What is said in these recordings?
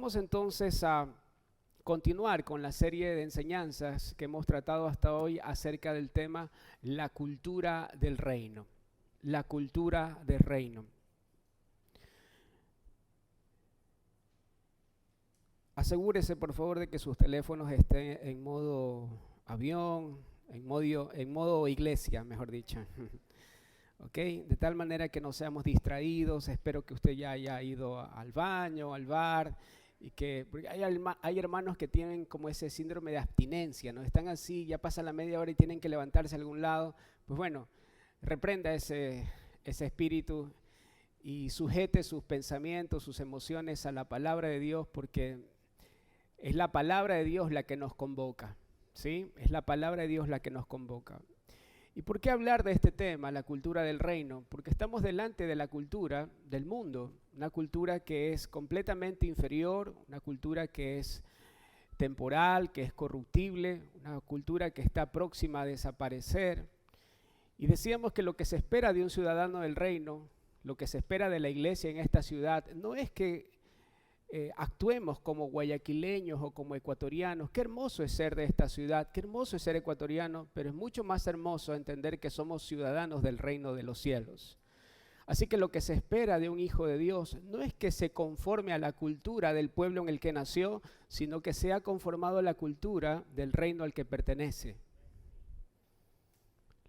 Vamos entonces a continuar con la serie de enseñanzas que hemos tratado hasta hoy acerca del tema la cultura del reino. La cultura del reino. Asegúrese por favor de que sus teléfonos estén en modo avión, en modo iglesia, mejor dicho. ¿Ok? De tal manera que no seamos distraídos. Espero que usted ya haya ido al baño, al bar, y que porque hay hermanos que tienen como ese síndrome de abstinencia, ¿no? Están así, ya pasa la media hora y tienen que levantarse a algún lado. Pues bueno, reprenda ese espíritu y sujete sus pensamientos, sus emociones a la palabra de Dios, porque es la palabra de Dios la que nos convoca, ¿sí? Es la palabra de Dios la que nos convoca. ¿Y por qué hablar de este tema, la cultura del reino? Porque estamos delante de la cultura del mundo, una cultura que es completamente inferior, una cultura que es temporal, que es corruptible, una cultura que está próxima a desaparecer. Y decíamos que lo que se espera de un ciudadano del reino, lo que se espera de la iglesia en esta ciudad, no es que actuemos como guayaquileños o como ecuatorianos. Qué hermoso es ser de esta ciudad, qué hermoso es ser ecuatoriano, pero es mucho más hermoso entender que somos ciudadanos del reino de los cielos. Así que lo que se espera de un hijo de Dios no es que se conforme a la cultura del pueblo en el que nació, sino que sea conformado a la cultura del reino al que pertenece.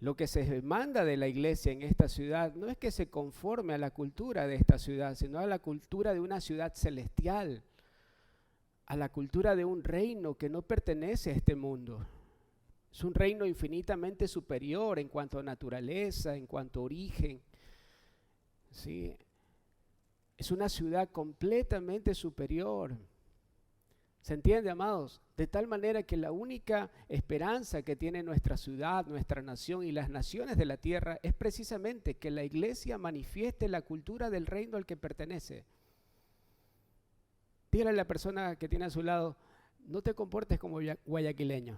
Lo que se demanda de la iglesia en esta ciudad no es que se conforme a la cultura de esta ciudad, sino a la cultura de una ciudad celestial, a la cultura de un reino que no pertenece a este mundo. Es un reino infinitamente superior en cuanto a naturaleza, en cuanto a origen. ¿Sí? Es una ciudad completamente superior. ¿Se entiende, amados? De tal manera que la única esperanza que tiene nuestra ciudad, nuestra nación y las naciones de la tierra es precisamente que la iglesia manifieste la cultura del reino al que pertenece. Dígale a la persona que tiene a su lado, no te comportes como guayaquileño.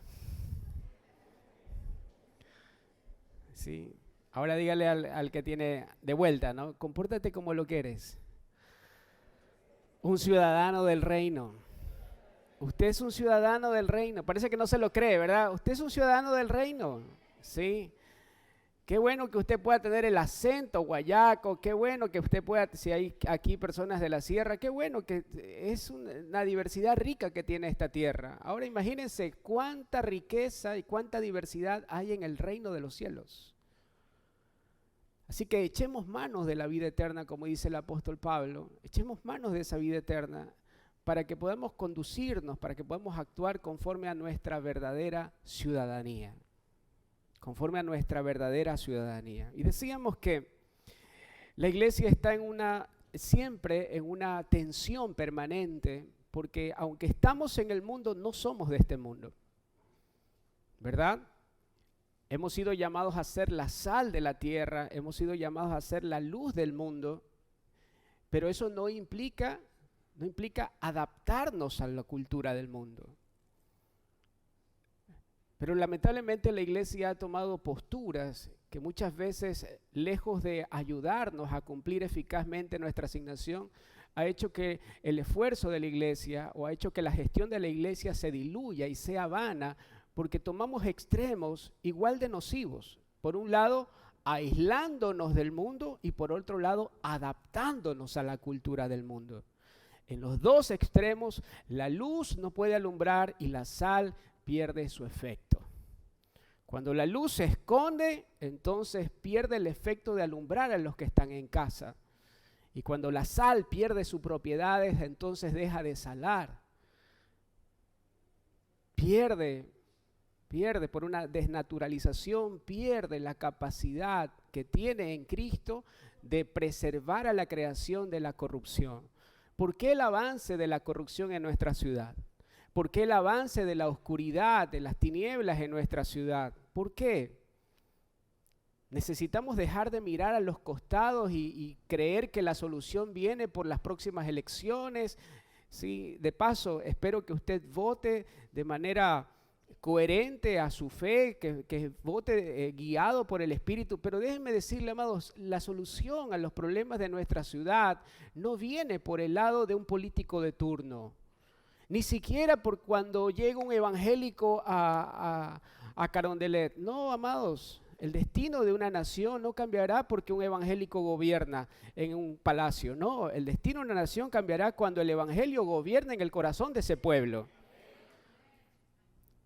¿Sí? Ahora dígale al que tiene de vuelta, ¿no? Compórtate como lo que eres. Un ciudadano del reino. Usted es un ciudadano del reino. Parece que no se lo cree, ¿verdad? Usted es un ciudadano del reino, ¿sí? Qué bueno que usted pueda tener el acento guayaco, qué bueno que usted pueda, si hay aquí personas de la sierra, qué bueno que es una diversidad rica que tiene esta tierra. Ahora imagínense cuánta riqueza y cuánta diversidad hay en el reino de los cielos. Así que echemos manos de la vida eterna, como dice el apóstol Pablo, echemos manos de esa vida eterna, para que podamos conducirnos, para que podamos actuar conforme a nuestra verdadera ciudadanía. Conforme a nuestra verdadera ciudadanía. Y decíamos que la iglesia está siempre en una tensión permanente, porque aunque estamos en el mundo, no somos de este mundo. ¿Verdad? Hemos sido llamados a ser la sal de la tierra, hemos sido llamados a ser la luz del mundo, pero eso no implica adaptarnos a la cultura del mundo. Pero lamentablemente la iglesia ha tomado posturas que muchas veces, lejos de ayudarnos a cumplir eficazmente nuestra asignación, ha hecho que el esfuerzo de la iglesia o ha hecho que la gestión de la iglesia se diluya y sea vana, porque tomamos extremos igual de nocivos. Por un lado, aislándonos del mundo y por otro lado, adaptándonos a la cultura del mundo. En los dos extremos, la luz no puede alumbrar y la sal pierde su efecto. Cuando la luz se esconde, entonces pierde el efecto de alumbrar a los que están en casa. Y cuando la sal pierde sus propiedades, entonces deja de salar. Pierde por una desnaturalización, pierde la capacidad que tiene en Cristo de preservar a la creación de la corrupción. ¿Por qué el avance de la corrupción en nuestra ciudad? ¿Por qué el avance de la oscuridad, de las tinieblas en nuestra ciudad? ¿Por qué? Necesitamos dejar de mirar a los costados y creer que la solución viene por las próximas elecciones. Sí, de paso, espero que usted vote de manera coherente a su fe, que vote guiado por el Espíritu, pero déjenme decirle, amados, la solución a los problemas de nuestra ciudad no viene por el lado de un político de turno, Ni siquiera por cuando llega un evangélico a Carondelet. No, amados, el destino de una nación no cambiará porque un evangélico gobierna en un palacio. No, el destino de una nación cambiará cuando el evangelio gobierna en el corazón de ese pueblo.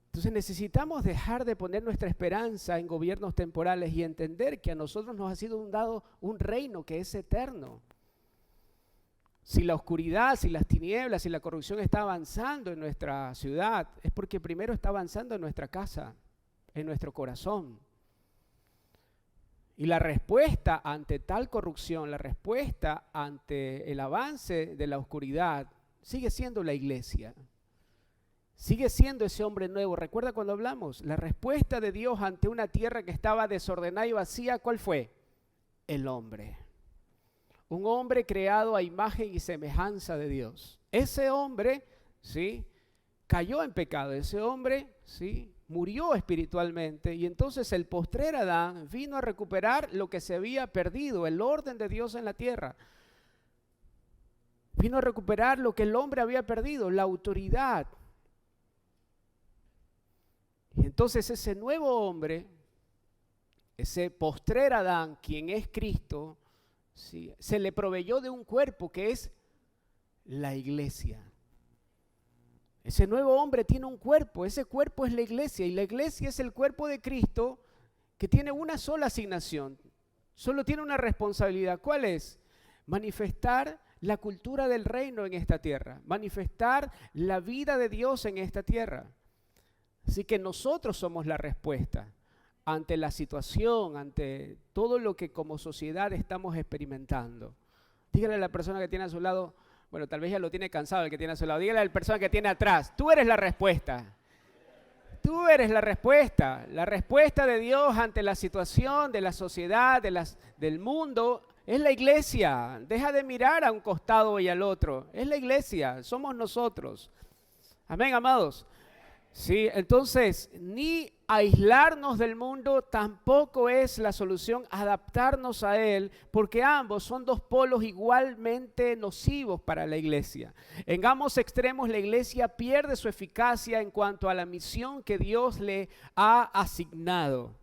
Entonces necesitamos dejar de poner nuestra esperanza en gobiernos temporales y entender que a nosotros nos ha sido dado un reino que es eterno. Si la oscuridad, si las tinieblas, si la corrupción está avanzando en nuestra ciudad, es porque primero está avanzando en nuestra casa, en nuestro corazón. Y la respuesta ante tal corrupción, la respuesta ante el avance de la oscuridad, sigue siendo la iglesia. Sigue siendo ese hombre nuevo. ¿Recuerda cuando hablamos? La respuesta de Dios ante una tierra que estaba desordenada y vacía, ¿cuál fue? El hombre. Un hombre creado a imagen y semejanza de Dios. Ese hombre, ¿sí?, cayó en pecado. Ese hombre, ¿sí?, murió espiritualmente. Y entonces el postrer Adán vino a recuperar lo que se había perdido, el orden de Dios en la tierra. Vino a recuperar lo que el hombre había perdido, la autoridad. Y entonces ese nuevo hombre, ese postrer Adán, quien es Cristo, ¿sí?, se le proveyó de un cuerpo que es la iglesia. Ese nuevo hombre tiene un cuerpo, ese cuerpo es la iglesia, y la iglesia es el cuerpo de Cristo que tiene una sola asignación, solo tiene una responsabilidad. ¿Cuál es? Manifestar la cultura del reino en esta tierra, manifestar la vida de Dios en esta tierra. Así que nosotros somos la respuesta ante la situación, ante todo lo que como sociedad estamos experimentando. Dígale a la persona que tiene a su lado, bueno, tal vez ya lo tiene cansado el que tiene a su lado, dígale a la persona que tiene atrás, tú eres la respuesta. Tú eres la respuesta de Dios ante la situación de la sociedad, del mundo, es la iglesia. Deja de mirar a un costado y al otro, es la iglesia, somos nosotros. Amén, amados. Sí, entonces, ni aislarnos del mundo tampoco es la solución, adaptarnos a él, porque ambos son dos polos igualmente nocivos para la iglesia. En ambos extremos la iglesia pierde su eficacia en cuanto a la misión que Dios le ha asignado.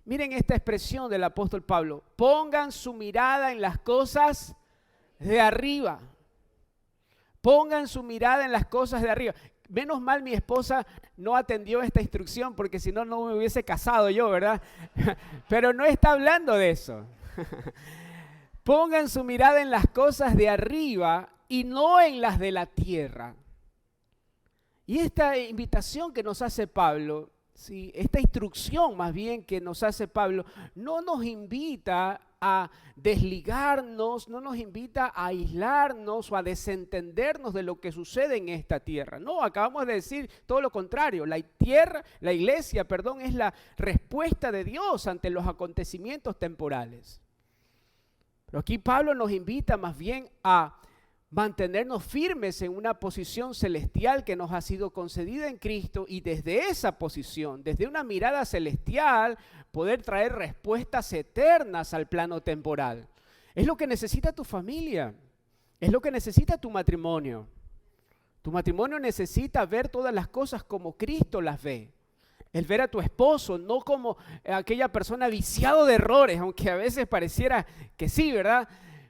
Miren esta expresión del apóstol Pablo: pongan su mirada en las cosas de arriba. Pongan su mirada en las cosas de arriba. Menos mal mi esposa no atendió esta instrucción, porque si no, no me hubiese casado yo, ¿verdad? Pero no está hablando de eso. Pongan su mirada en las cosas de arriba y no en las de la tierra. Y esta invitación que nos hace Pablo, ¿sí?, esta instrucción más bien que nos hace Pablo, no nos invita a desligarnos, no nos invita a aislarnos o a desentendernos de lo que sucede en esta tierra. No, acabamos de decir todo lo contrario. La iglesia, es la respuesta de Dios ante los acontecimientos temporales. Pero aquí Pablo nos invita más bien a mantenernos firmes en una posición celestial que nos ha sido concedida en Cristo, y desde esa posición, desde una mirada celestial, poder traer respuestas eternas al plano temporal. Es lo que necesita tu familia, es lo que necesita tu matrimonio. Tu matrimonio necesita ver todas las cosas como Cristo las ve. El ver a tu esposo no como aquella persona viciado de errores, aunque a veces pareciera que sí, ¿verdad?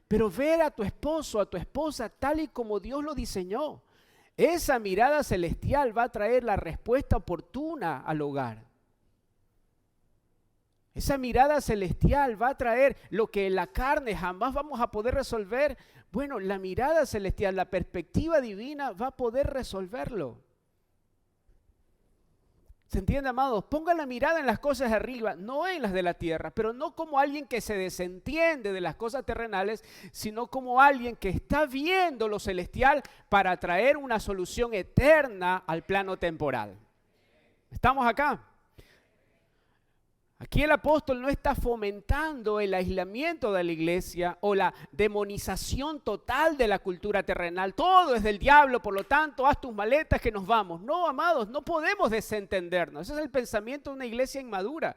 Pero ver a tu esposo, a tu esposa, tal y como Dios lo diseñó. Esa mirada celestial va a traer la respuesta oportuna al hogar. Esa mirada celestial va a traer lo que en la carne jamás vamos a poder resolver. Bueno, la mirada celestial, la perspectiva divina va a poder resolverlo. ¿Se entiende, amados? Pongan la mirada en las cosas de arriba, no en las de la tierra, pero no como alguien que se desentiende de las cosas terrenales, sino como alguien que está viendo lo celestial para traer una solución eterna al plano temporal. ¿Estamos acá? Aquí el apóstol no está fomentando el aislamiento de la iglesia o la demonización total de la cultura terrenal. Todo es del diablo, por lo tanto, haz tus maletas que nos vamos. No, amados, no podemos desentendernos. Ese es el pensamiento de una iglesia inmadura.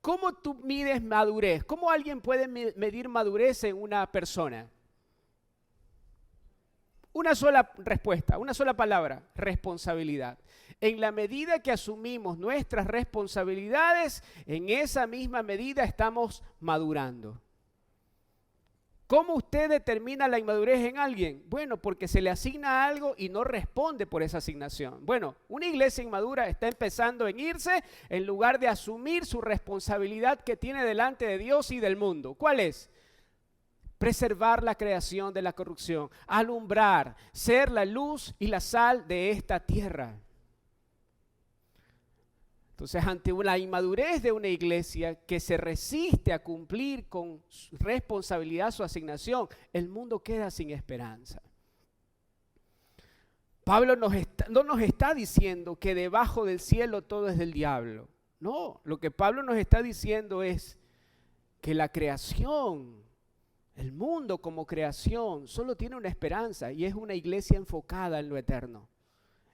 ¿Cómo tú mides madurez? ¿Cómo alguien puede medir madurez en una persona? Una sola respuesta, una sola palabra: responsabilidad. En la medida que asumimos nuestras responsabilidades, en esa misma medida estamos madurando. ¿Cómo usted determina la inmadurez en alguien? Bueno, porque se le asigna algo y no responde por esa asignación. Bueno, una iglesia inmadura está empezando en irse en lugar de asumir su responsabilidad que tiene delante de Dios y del mundo. ¿Cuál es? Preservar la creación de la corrupción, alumbrar, ser la luz y la sal de esta tierra. Entonces, ante la inmadurez de una iglesia que se resiste a cumplir con su responsabilidad, su asignación, el mundo queda sin esperanza. Pablo no nos está diciendo que debajo del cielo todo es del diablo. No, lo que Pablo nos está diciendo es que la creación, el mundo como creación, solo tiene una esperanza, y es una iglesia enfocada en lo eterno.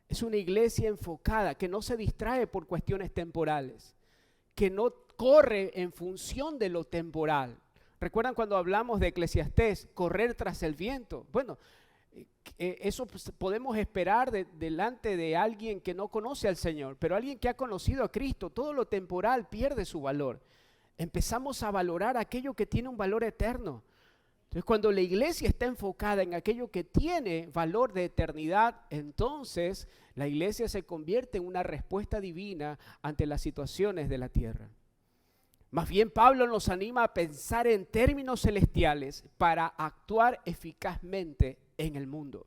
Es una iglesia enfocada, que no se distrae por cuestiones temporales, que no corre en función de lo temporal. ¿Recuerdan cuando hablamos de Eclesiastés, correr tras el viento? Bueno, eso podemos esperar delante de alguien que no conoce al Señor, pero alguien que ha conocido a Cristo, todo lo temporal pierde su valor. Empezamos a valorar aquello que tiene un valor eterno. Entonces, cuando la iglesia está enfocada en aquello que tiene valor de eternidad, entonces la iglesia se convierte en una respuesta divina ante las situaciones de la tierra. Más bien, Pablo nos anima a pensar en términos celestiales para actuar eficazmente en el mundo.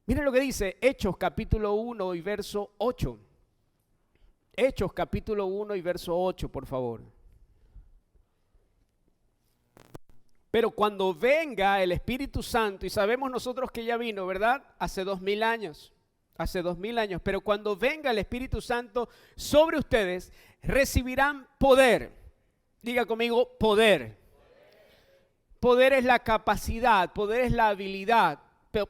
Miren lo que dice Hechos capítulo 1 y verso 8. Hechos capítulo 1 y verso 8, por favor. Pero cuando venga el Espíritu Santo, y sabemos nosotros que ya vino, ¿verdad? Hace 2000 años, pero cuando venga el Espíritu Santo sobre ustedes, recibirán poder. Diga conmigo, poder. Poder es la capacidad, poder es la habilidad.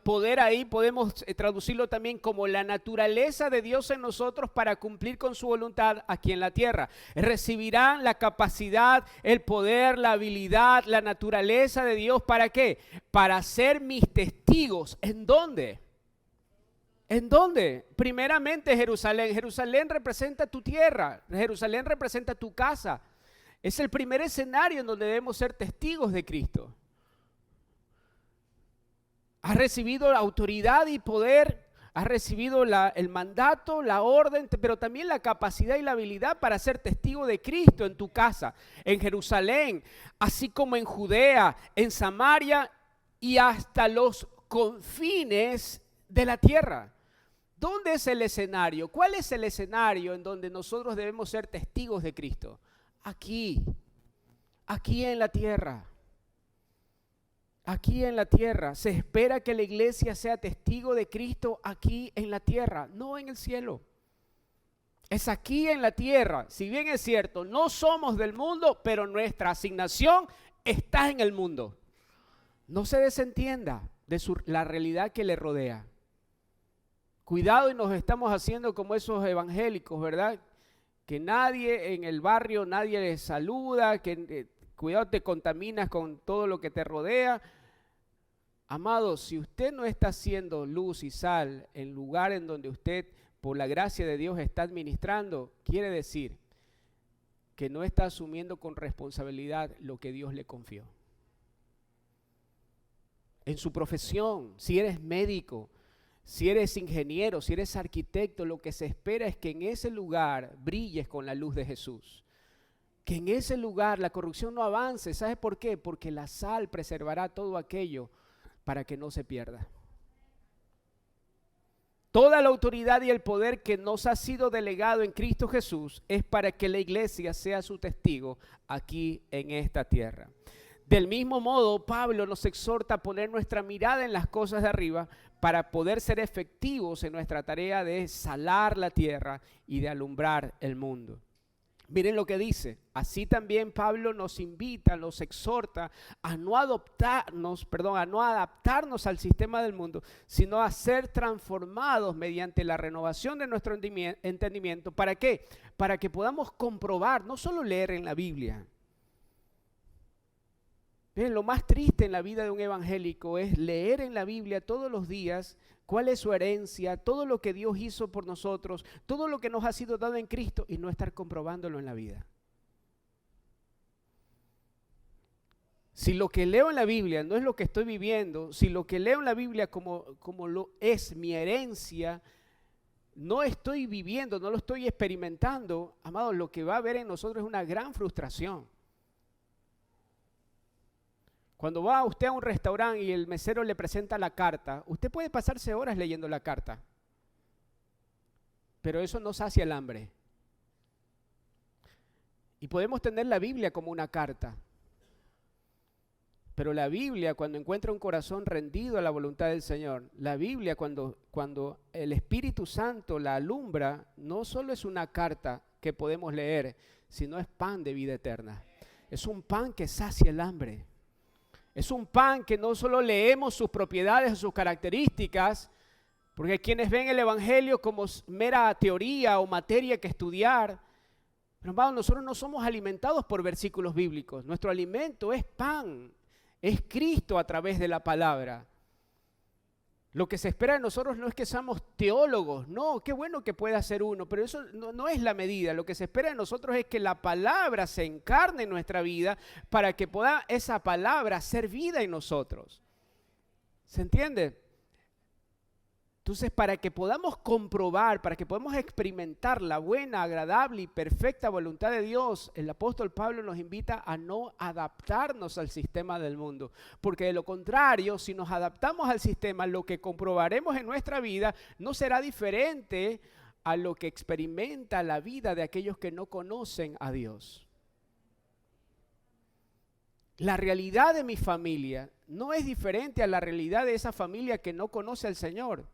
Poder ahí podemos traducirlo también como la naturaleza de Dios en nosotros para cumplir con su voluntad aquí en la tierra. Recibirán la capacidad, el poder, la habilidad, la naturaleza de Dios. ¿Para qué? Para ser mis testigos. ¿En dónde? ¿En dónde? Primeramente Jerusalén. Jerusalén representa tu tierra. Jerusalén representa tu casa. Es el primer escenario en donde debemos ser testigos de Cristo. Has recibido la autoridad y poder, has recibido el mandato, la orden, pero también la capacidad y la habilidad para ser testigo de Cristo en tu casa, en Jerusalén, así como en Judea, en Samaria y hasta los confines de la tierra. ¿Dónde es el escenario? ¿Cuál es el escenario en donde nosotros debemos ser testigos de Cristo? Aquí en la tierra. Aquí en la tierra. Se espera que la iglesia sea testigo de Cristo aquí en la tierra, no en el cielo. Es aquí en la tierra. Si bien es cierto, no somos del mundo, pero nuestra asignación está en el mundo. No se desentienda de la realidad que le rodea. Cuidado, y nos estamos haciendo como esos evangélicos, ¿verdad? Que nadie en el barrio, nadie les saluda, cuidado, te contaminas con todo lo que te rodea. Amados, si usted no está haciendo luz y sal en lugar en donde usted, por la gracia de Dios, está administrando, quiere decir que no está asumiendo con responsabilidad lo que Dios le confió. En su profesión, si eres médico, si eres ingeniero, si eres arquitecto, lo que se espera es que en ese lugar brilles con la luz de Jesús. Que en ese lugar la corrupción no avance. ¿Sabes por qué? Porque la sal preservará todo aquello para que no se pierda. Toda la autoridad y el poder que nos ha sido delegado en Cristo Jesús es para que la iglesia sea su testigo aquí en esta tierra. Del mismo modo, Pablo nos exhorta a poner nuestra mirada en las cosas de arriba para poder ser efectivos en nuestra tarea de salar la tierra y de alumbrar el mundo. Miren lo que dice. Así también Pablo nos invita, nos exhorta a no adaptarnos al sistema del mundo, sino a ser transformados mediante la renovación de nuestro entendimiento. ¿Para qué? Para que podamos comprobar, no solo leer en la Biblia. Miren, lo más triste en la vida de un evangélico es leer en la Biblia todos los días cuál es su herencia, todo lo que Dios hizo por nosotros, todo lo que nos ha sido dado en Cristo y no estar comprobándolo en la vida. Si lo que leo en la Biblia no es lo que estoy viviendo, si lo que leo en la Biblia como lo es mi herencia, no estoy viviendo, no lo estoy experimentando, amados, lo que va a haber en nosotros es una gran frustración. Cuando va usted a un restaurante y el mesero le presenta la carta, usted puede pasarse horas leyendo la carta, pero eso no sacia el hambre. Y podemos tener la Biblia como una carta, pero la Biblia, cuando encuentra un corazón rendido a la voluntad del Señor, la Biblia cuando el Espíritu Santo la alumbra, no solo es una carta que podemos leer, sino es pan de vida eterna. Es un pan que sacia el hambre. Es un pan que no solo leemos sus propiedades o sus características, porque quienes ven el Evangelio como mera teoría o materia que estudiar, pero hermanos, nosotros no somos alimentados por versículos bíblicos. Nuestro alimento es pan. Es Cristo a través de la palabra. Lo que se espera de nosotros no es que seamos teólogos, no, qué bueno que pueda ser uno, pero eso no es la medida. Lo que se espera de nosotros es que la palabra se encarne en nuestra vida para que pueda esa palabra hacer vida en nosotros. ¿Se entiende? Entonces, para que podamos comprobar, para que podamos experimentar la buena, agradable y perfecta voluntad de Dios, el apóstol Pablo nos invita a no adaptarnos al sistema del mundo. Porque de lo contrario, si nos adaptamos al sistema, lo que comprobaremos en nuestra vida no será diferente a lo que experimenta la vida de aquellos que no conocen a Dios. La realidad de mi familia no es diferente a la realidad de esa familia que no conoce al Señor.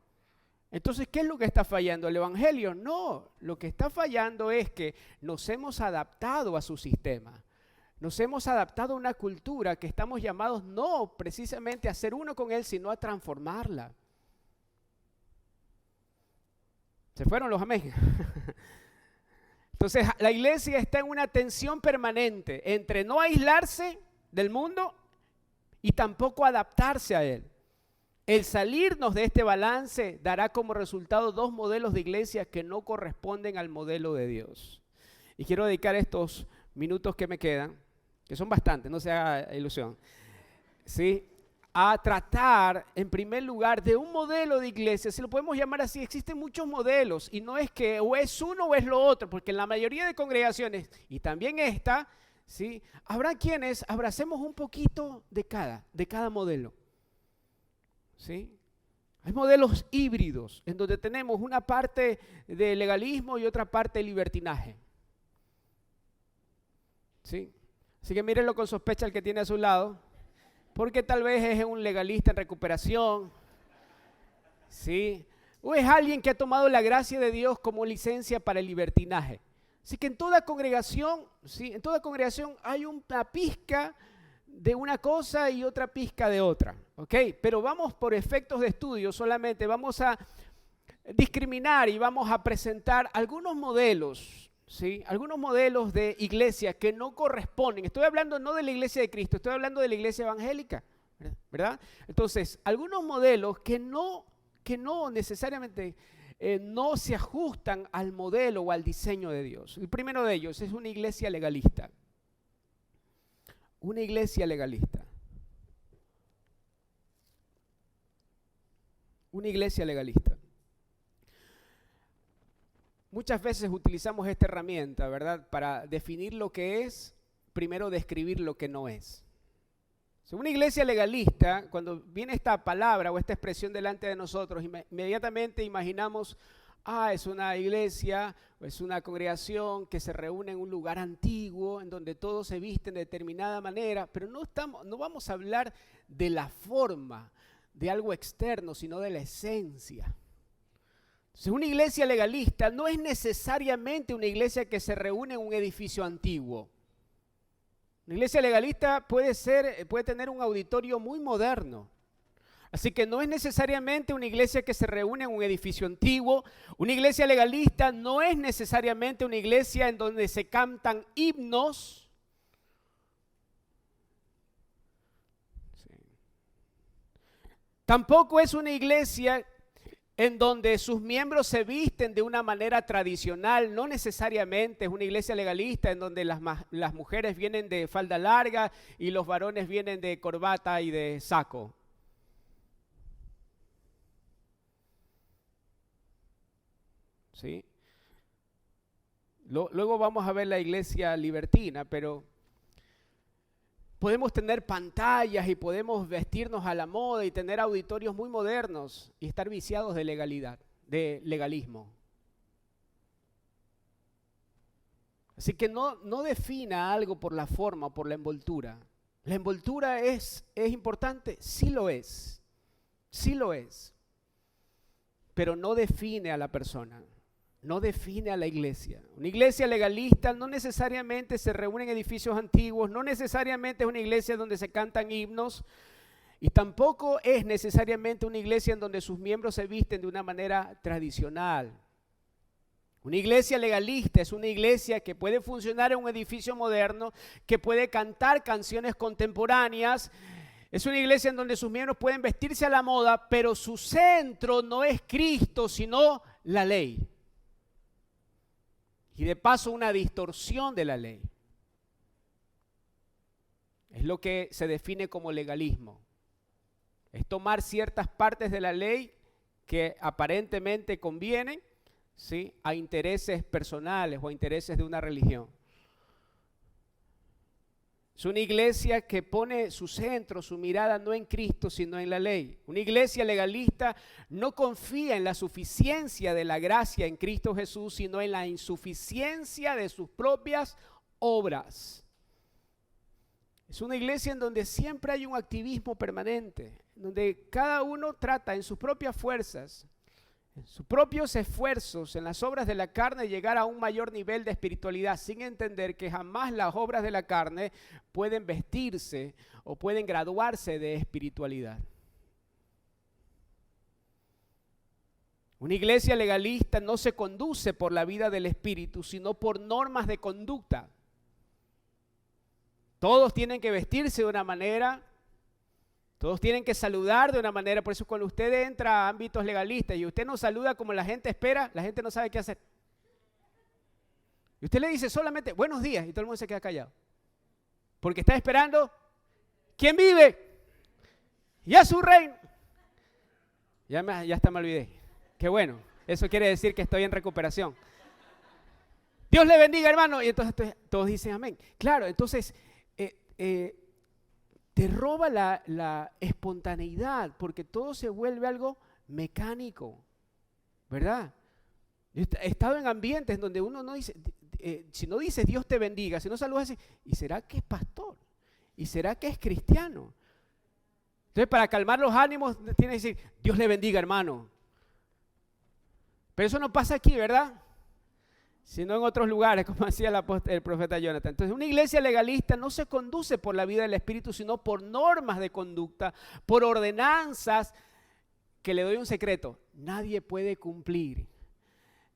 Entonces, ¿qué es lo que está fallando? ¿El Evangelio? No, lo que está fallando es que nos hemos adaptado a su sistema. Nos hemos adaptado a una cultura que estamos llamados no precisamente a ser uno con Él, sino a transformarla. ¿Se fueron los amén? Entonces, la iglesia está en una tensión permanente entre no aislarse del mundo y tampoco adaptarse a él. El salirnos de este balance dará como resultado dos modelos de iglesia que no corresponden al modelo de Dios. Y quiero dedicar estos minutos que me quedan, que son bastantes, no se haga ilusión, ¿sí?, a tratar en primer lugar de un modelo de iglesia. Si lo podemos llamar así, existen muchos modelos y no es que o es uno o es lo otro, porque en la mayoría de congregaciones, y también esta, ¿sí?, habrá quienes abracemos un poquito de cada modelo. ¿Sí? Hay modelos híbridos en donde tenemos una parte de legalismo y otra parte de libertinaje. ¿Sí? Así que mírenlo con sospecha al que tiene a su lado, porque tal vez es un legalista en recuperación, ¿sí?, o es alguien que ha tomado la gracia de Dios como licencia para el libertinaje. Así que en toda congregación, ¿sí?, en toda congregación hay una pizca de una cosa y otra pizca de otra, ¿ok? Pero vamos por efectos de estudio solamente, vamos a discriminar y vamos a presentar algunos modelos, ¿sí?, algunos modelos de iglesia que no corresponden. Estoy hablando no de la iglesia de Cristo, estoy hablando de la iglesia evangélica, ¿verdad? Entonces, algunos modelos que no necesariamente no se ajustan al modelo o al diseño de Dios. El primero de ellos es una iglesia legalista. Una iglesia legalista. Una iglesia legalista. Muchas veces utilizamos esta herramienta, ¿verdad?, para definir lo que es, primero describir lo que no es. Una iglesia legalista, cuando viene esta palabra o esta expresión delante de nosotros, inmediatamente imaginamos, es una iglesia, es una congregación que se reúne en un lugar antiguo, en donde todos se visten de determinada manera, pero no vamos a hablar de la forma, de algo externo, sino de la esencia. Entonces, una iglesia legalista no es necesariamente una iglesia que se reúne en un edificio antiguo. Una iglesia legalista puede tener un auditorio muy moderno. Así que no es necesariamente una iglesia que se reúne en un edificio antiguo. Una iglesia legalista no es necesariamente una iglesia en donde se cantan himnos. Tampoco es una iglesia en donde sus miembros se visten de una manera tradicional. No necesariamente es una iglesia legalista en donde las mujeres vienen de falda larga y los varones vienen de corbata y de saco. ¿Sí? Luego vamos a ver la iglesia libertina, pero podemos tener pantallas y podemos vestirnos a la moda y tener auditorios muy modernos y estar viciados de legalidad, de legalismo. Así que no defina algo por la forma o por la envoltura. ¿La envoltura es importante? Sí lo es. Sí lo es. Pero no define a la persona. No define a la iglesia. Una iglesia legalista no necesariamente se reúne en edificios antiguos, no necesariamente es una iglesia donde se cantan himnos y tampoco es necesariamente una iglesia en donde sus miembros se visten de una manera tradicional. Una iglesia legalista es una iglesia que puede funcionar en un edificio moderno, que puede cantar canciones contemporáneas. Es una iglesia en donde sus miembros pueden vestirse a la moda, pero su centro no es Cristo, sino la ley. Y de paso una distorsión de la ley. Es lo que se define como legalismo. Es tomar ciertas partes de la ley que aparentemente convienen, ¿sí?, a intereses personales o a intereses de una religión. Es una iglesia que pone su centro, su mirada no en Cristo, sino en la ley. Una iglesia legalista no confía en la suficiencia de la gracia en Cristo Jesús, sino en la insuficiencia de sus propias obras. Es una iglesia en donde siempre hay un activismo permanente, donde cada uno trata en sus propias fuerzas, en sus propios esfuerzos, en las obras de la carne, llegar a un mayor nivel de espiritualidad, sin entender que jamás las obras de la carne pueden vestirse o pueden graduarse de espiritualidad. Una iglesia legalista no se conduce por la vida del espíritu, sino por normas de conducta. Todos tienen que vestirse de una manera. Todos tienen que saludar de una manera. Por eso cuando usted entra a ámbitos legalistas y usted no saluda como la gente espera, la gente no sabe qué hacer. Y usted le dice solamente buenos días y todo el mundo se queda callado. Porque está esperando ¿quién vive? Ya su reino. Ya hasta me olvidé. Qué bueno. Eso quiere decir que estoy en recuperación. Dios le bendiga, hermano. Y entonces todos dicen amén. Claro, entonces te roba la espontaneidad porque todo se vuelve algo mecánico, ¿verdad? He estado en ambientes donde uno no dice, si no dices Dios te bendiga, si no saludas así, ¿y será que es pastor? ¿Y será que es cristiano? Entonces para calmar los ánimos tienes que decir Dios le bendiga, hermano. Pero eso no pasa aquí, ¿verdad? Sino en otros lugares, como decía el profeta Jonathan. Entonces, una iglesia legalista no se conduce por la vida del Espíritu, sino por normas de conducta, por ordenanzas, que le doy un secreto, nadie puede cumplir,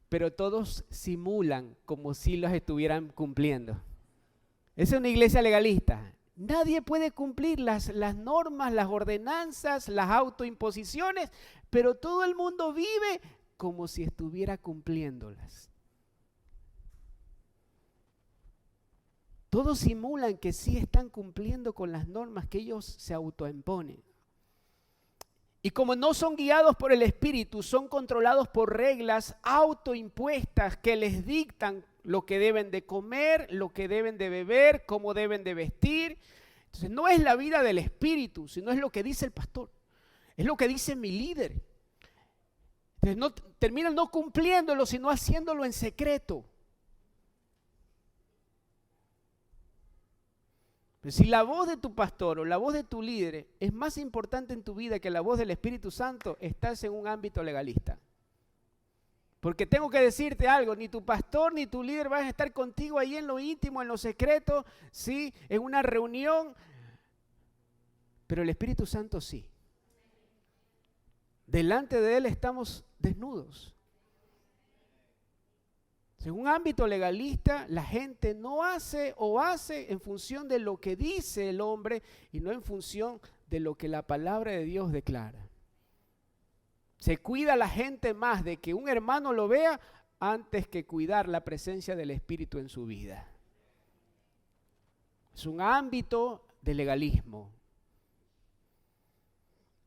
pero todos simulan como si los estuvieran cumpliendo. Esa es una iglesia legalista. Nadie puede cumplir las normas, las ordenanzas, las autoimposiciones, pero todo el mundo vive como si estuviera cumpliéndolas. Todos simulan que sí están cumpliendo con las normas que ellos se autoimponen. Y como no son guiados por el Espíritu, son controlados por reglas autoimpuestas que les dictan lo que deben de comer, lo que deben de beber, cómo deben de vestir. Entonces no es la vida del Espíritu, sino es lo que dice el pastor. Es lo que dice mi líder. Entonces terminan no cumpliéndolo, sino haciéndolo en secreto. Pero si la voz de tu pastor o la voz de tu líder es más importante en tu vida que la voz del Espíritu Santo, estás en un ámbito legalista. Porque tengo que decirte algo, ni tu pastor ni tu líder van a estar contigo ahí en lo íntimo, en lo secreto, ¿sí? En una reunión, pero el Espíritu Santo sí. Delante de Él estamos desnudos. En un ámbito legalista, la gente no hace o hace en función de lo que dice el hombre y no en función de lo que la palabra de Dios declara. Se cuida a la gente más de que un hermano lo vea antes que cuidar la presencia del Espíritu en su vida. Es un ámbito de legalismo.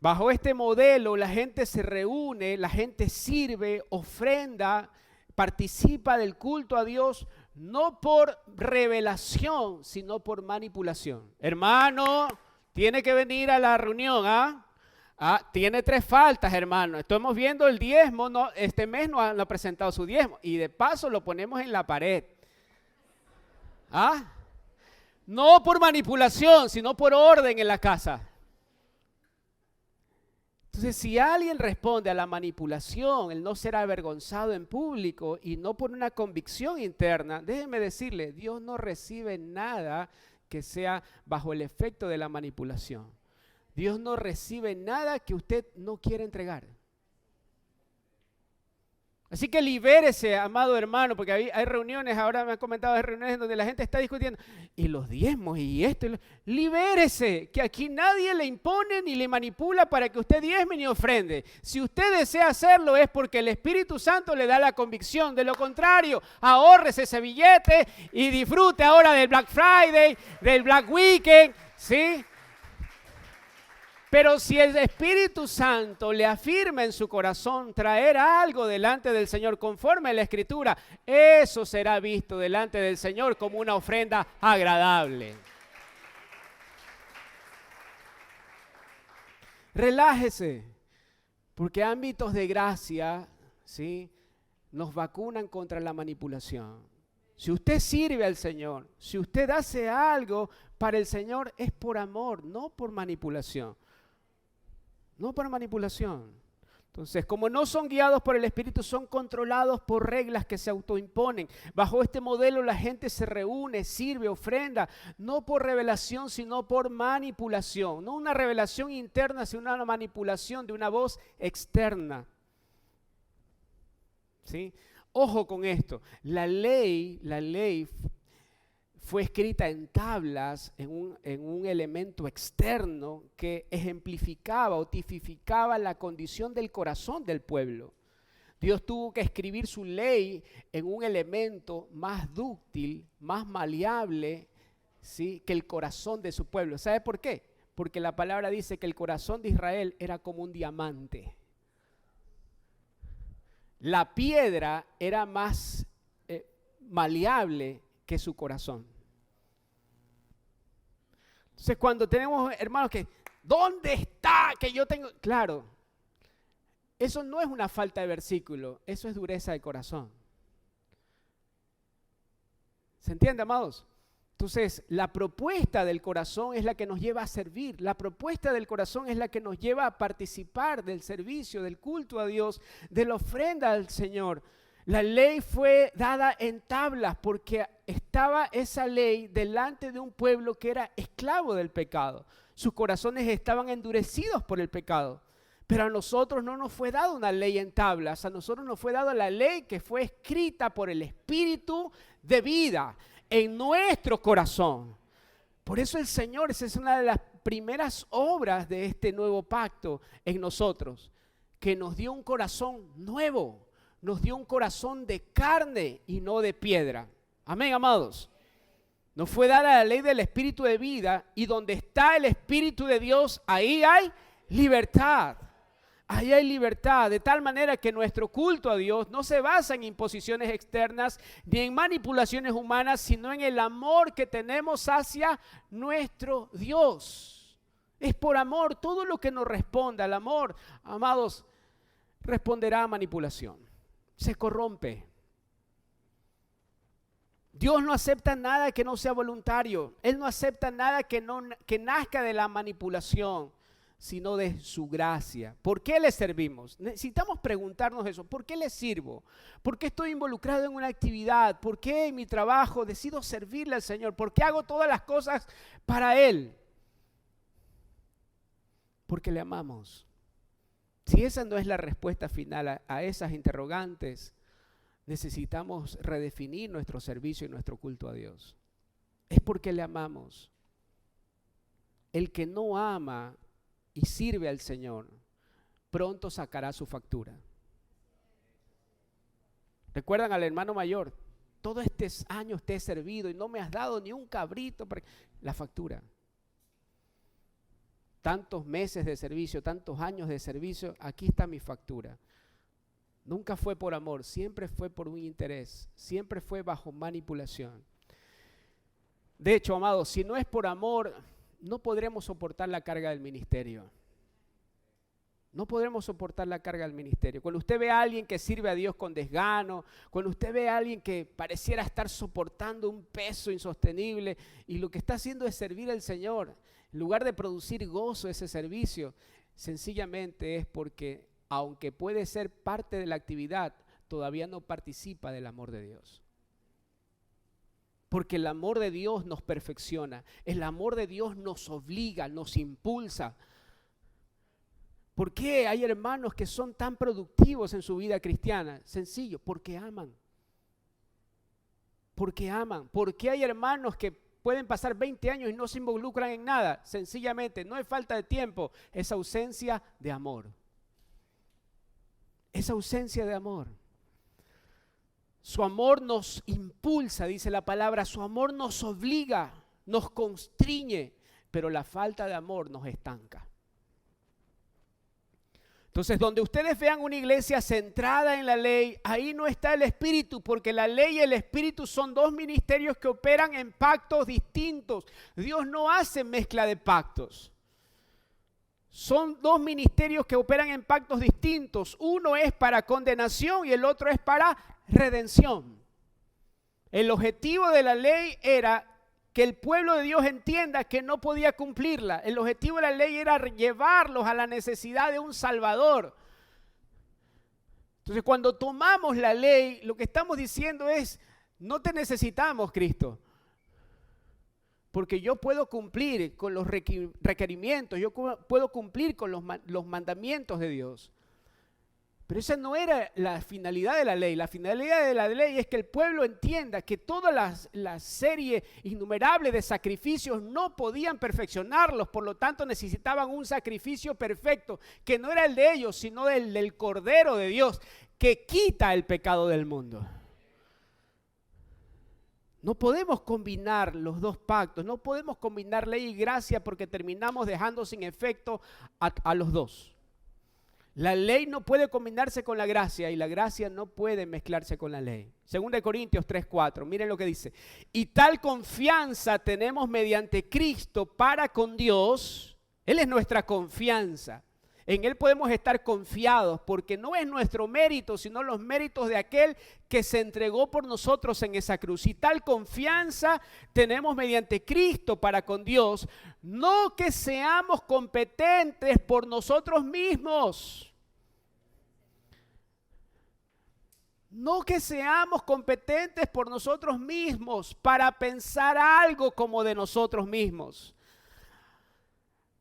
Bajo este modelo la gente se reúne, la gente sirve, ofrenda, participa del culto a Dios, no por revelación, sino por manipulación. Hermano, tiene que venir a la reunión, ¿ah? Tiene 3 faltas, hermano. Estamos viendo el diezmo, no, este mes no ha presentado su diezmo y de paso lo ponemos en la pared. No por manipulación, sino por orden en la casa. Entonces, si alguien responde a la manipulación, el no ser avergonzado en público y no por una convicción interna, déjeme decirle, Dios no recibe nada que sea bajo el efecto de la manipulación. Dios no recibe nada que usted no quiera entregar. Así que libérese, amado hermano, porque hay reuniones, ahora me han comentado, hay reuniones donde la gente está discutiendo, y los diezmos y esto. Libérese, que aquí nadie le impone ni le manipula para que usted diezme ni ofrende. Si usted desea hacerlo es porque el Espíritu Santo le da la convicción. De lo contrario, ahórrese ese billete y disfrute ahora del Black Friday, del Black Weekend, ¿sí? Pero si el Espíritu Santo le afirma en su corazón traer algo delante del Señor conforme a la Escritura, eso será visto delante del Señor como una ofrenda agradable. Relájese, porque ámbitos de gracia, ¿sí?, nos vacunan contra la manipulación. Si usted sirve al Señor, si usted hace algo para el Señor, es por amor, no por manipulación. No por manipulación. Entonces, como no son guiados por el Espíritu, son controlados por reglas que se autoimponen. Bajo este modelo la gente se reúne, sirve, ofrenda, no por revelación, sino por manipulación. No una revelación interna, sino una manipulación de una voz externa. ¿Sí? Ojo con esto. La ley fue escrita en tablas, en un elemento externo que ejemplificaba o tipificaba la condición del corazón del pueblo. Dios tuvo que escribir su ley en un elemento más dúctil, más maleable, ¿sí?, que el corazón de su pueblo. ¿Sabe por qué? Porque la palabra dice que el corazón de Israel era como un diamante. La piedra era más maleable que su corazón. Entonces, cuando tenemos hermanos que, ¿dónde está que yo tengo? Claro, eso no es una falta de versículo, eso es dureza de corazón. ¿Se entiende, amados? Entonces, la propuesta del corazón es la que nos lleva a servir. La propuesta del corazón es la que nos lleva a participar del servicio, del culto a Dios, de la ofrenda al Señor. La ley fue dada en tablas porque estaba esa ley delante de un pueblo que era esclavo del pecado. Sus corazones estaban endurecidos por el pecado. Pero a nosotros no nos fue dada una ley en tablas, a nosotros nos fue dada la ley que fue escrita por el Espíritu de vida en nuestro corazón. Por eso el Señor, esa es una de las primeras obras de este nuevo pacto en nosotros, que nos dio un corazón nuevo. Nos dio un corazón de carne y no de piedra. Amén, amados. Nos fue dada la ley del Espíritu de vida y donde está el Espíritu de Dios, ahí hay libertad. Ahí hay libertad, de tal manera que nuestro culto a Dios no se basa en imposiciones externas ni en manipulaciones humanas, sino en el amor que tenemos hacia nuestro Dios. Es por amor, todo lo que nos responda al amor, amados, responderá a manipulación. Se corrompe. Dios no acepta nada que no sea voluntario. Él no acepta nada que nazca de la manipulación, sino de su gracia. ¿Por qué le servimos? Necesitamos preguntarnos eso. ¿Por qué le sirvo? ¿Por qué estoy involucrado en una actividad? ¿Por qué en mi trabajo decido servirle al Señor? ¿Por qué hago todas las cosas para Él? Porque le amamos. Si esa no es la respuesta final a esas interrogantes, necesitamos redefinir nuestro servicio y nuestro culto a Dios. Es porque le amamos. El que no ama y sirve al Señor pronto sacará su factura. ¿Recuerdan al hermano mayor? Todos estos años te he servido y no me has dado ni un cabrito. La factura. Tantos meses de servicio, tantos años de servicio, aquí está mi factura. Nunca fue por amor, siempre fue por un interés, siempre fue bajo manipulación. De hecho, amados, si no es por amor, no podremos soportar la carga del ministerio. No podremos soportar la carga del ministerio. Cuando usted ve a alguien que sirve a Dios con desgano, cuando usted ve a alguien que pareciera estar soportando un peso insostenible y lo que está haciendo es servir al Señor, en lugar de producir gozo ese servicio, sencillamente es porque, aunque puede ser parte de la actividad, todavía no participa del amor de Dios. Porque el amor de Dios nos perfecciona, el amor de Dios nos obliga, nos impulsa. ¿Por qué hay hermanos que son tan productivos en su vida cristiana? Sencillo, porque aman. Porque aman. ¿Por qué hay hermanos que pueden pasar 20 años y no se involucran en nada? Sencillamente, no es falta de tiempo, es ausencia de amor. Es ausencia de amor. Su amor nos impulsa, dice la palabra, su amor nos obliga, nos constriñe, pero la falta de amor nos estanca. Entonces, donde ustedes vean una iglesia centrada en la ley, ahí no está el Espíritu, porque la ley y el Espíritu son dos ministerios que operan en pactos distintos. Dios no hace mezcla de pactos. Son dos ministerios que operan en pactos distintos. Uno es para condenación y el otro es para redención. El objetivo de la ley era que el pueblo de Dios entienda que no podía cumplirla. El objetivo de la ley era llevarlos a la necesidad de un Salvador. Entonces, cuando tomamos la ley, lo que estamos diciendo es, no te necesitamos, Cristo. Porque yo puedo cumplir con los requerimientos, yo puedo cumplir con los mandamientos de Dios. Pero esa no era la finalidad de la ley. La finalidad de la ley es que el pueblo entienda que toda la serie innumerable de sacrificios no podían perfeccionarlos, por lo tanto necesitaban un sacrificio perfecto, que no era el de ellos, sino el del Cordero de Dios, que quita el pecado del mundo. No podemos combinar los dos pactos, no podemos combinar ley y gracia porque terminamos dejando sin efecto a los dos. La ley no puede combinarse con la gracia y la gracia no puede mezclarse con la ley. 2 Corintios 3:4, miren lo que dice. Y tal confianza tenemos mediante Cristo para con Dios. Él es nuestra confianza. En Él podemos estar confiados porque no es nuestro mérito, sino los méritos de aquel que se entregó por nosotros en esa cruz. Y tal confianza tenemos mediante Cristo para con Dios, no que seamos competentes por nosotros mismos. No que seamos competentes por nosotros mismos para pensar algo como de nosotros mismos.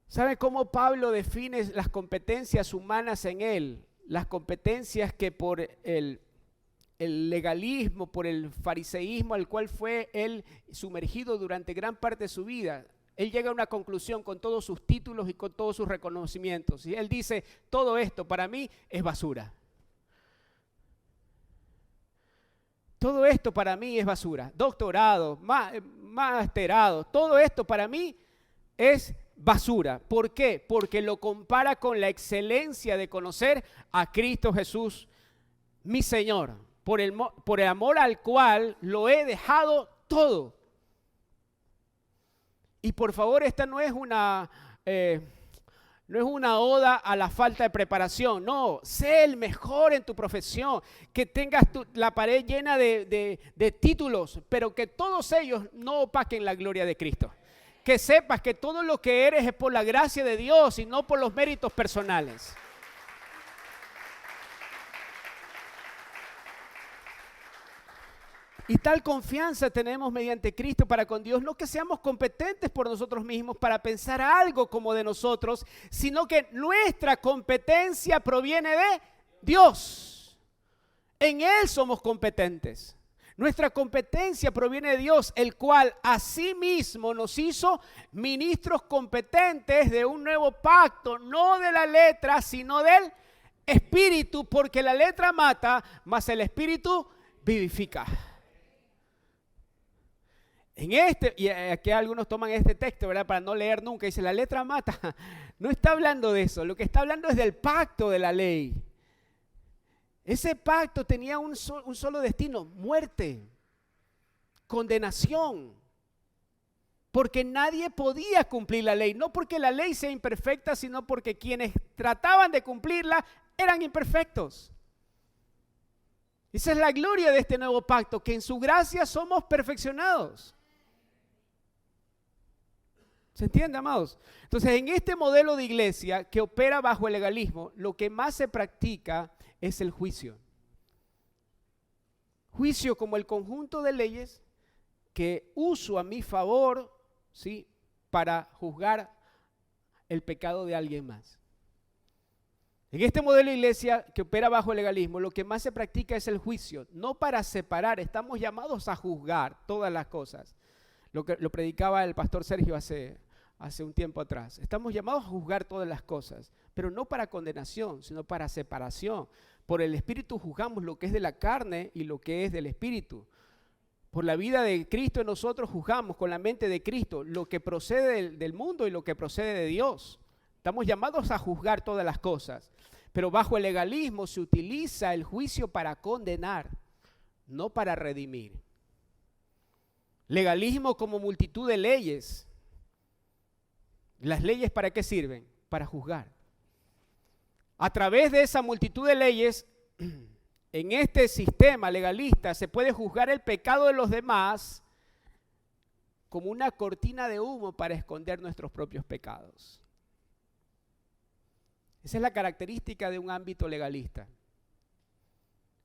¿Sabe cómo Pablo define las competencias humanas en él? Las competencias que por el legalismo, por el fariseísmo al cual fue él sumergido durante gran parte de su vida. Él llega a una conclusión con todos sus títulos y con todos sus reconocimientos. Y él dice, todo esto para mí es basura. Todo esto para mí es basura. Doctorado, masterado, todo esto para mí es basura. ¿Por qué? Porque lo compara con la excelencia de conocer a Cristo Jesús, mi Señor, por el amor al cual lo he dejado todo. Y por favor, esta no es una oda a la falta de preparación. No, sé el mejor en tu profesión, que tengas la pared llena de títulos, pero que todos ellos no opaquen la gloria de Cristo. Que sepas que todo lo que eres es por la gracia de Dios y no por los méritos personales. Y tal confianza tenemos mediante Cristo para con Dios, no que seamos competentes por nosotros mismos para pensar algo como de nosotros, sino que nuestra competencia proviene de Dios. En Él somos competentes. Nuestra competencia proviene de Dios, el cual asimismo nos hizo ministros competentes de un nuevo pacto, no de la letra, sino del espíritu, porque la letra mata, mas el espíritu vivifica. Y aquí algunos toman este texto, ¿verdad? Para no leer nunca, dice la letra mata. No está hablando de eso, lo que está hablando es del pacto de la ley. Ese pacto tenía un solo destino: muerte, condenación. Porque nadie podía cumplir la ley, no porque la ley sea imperfecta, sino porque quienes trataban de cumplirla eran imperfectos. Esa es la gloria de este nuevo pacto, que en su gracia somos perfeccionados. ¿Se entiende, amados? Entonces, en este modelo de iglesia que opera bajo el legalismo, lo que más se practica es el juicio. Juicio como el conjunto de leyes que uso a mi favor, ¿sí?, para juzgar el pecado de alguien más. En este modelo de iglesia que opera bajo el legalismo, lo que más se practica es el juicio, no para separar. Estamos llamados a juzgar todas las cosas. Lo predicaba el pastor Sergio hace un tiempo atrás. Estamos llamados a juzgar todas las cosas, pero no para condenación, sino para separación. Por el Espíritu juzgamos lo que es de la carne y lo que es del Espíritu. Por la vida de Cristo en nosotros juzgamos con la mente de Cristo lo que procede del mundo y lo que procede de Dios. Estamos llamados a juzgar todas las cosas, pero bajo el legalismo se utiliza el juicio para condenar, no para redimir. Legalismo como multitud de leyes. ¿Las leyes para qué sirven? Para juzgar. A través de esa multitud de leyes, en este sistema legalista se puede juzgar el pecado de los demás como una cortina de humo para esconder nuestros propios pecados. Esa es la característica de un ámbito legalista.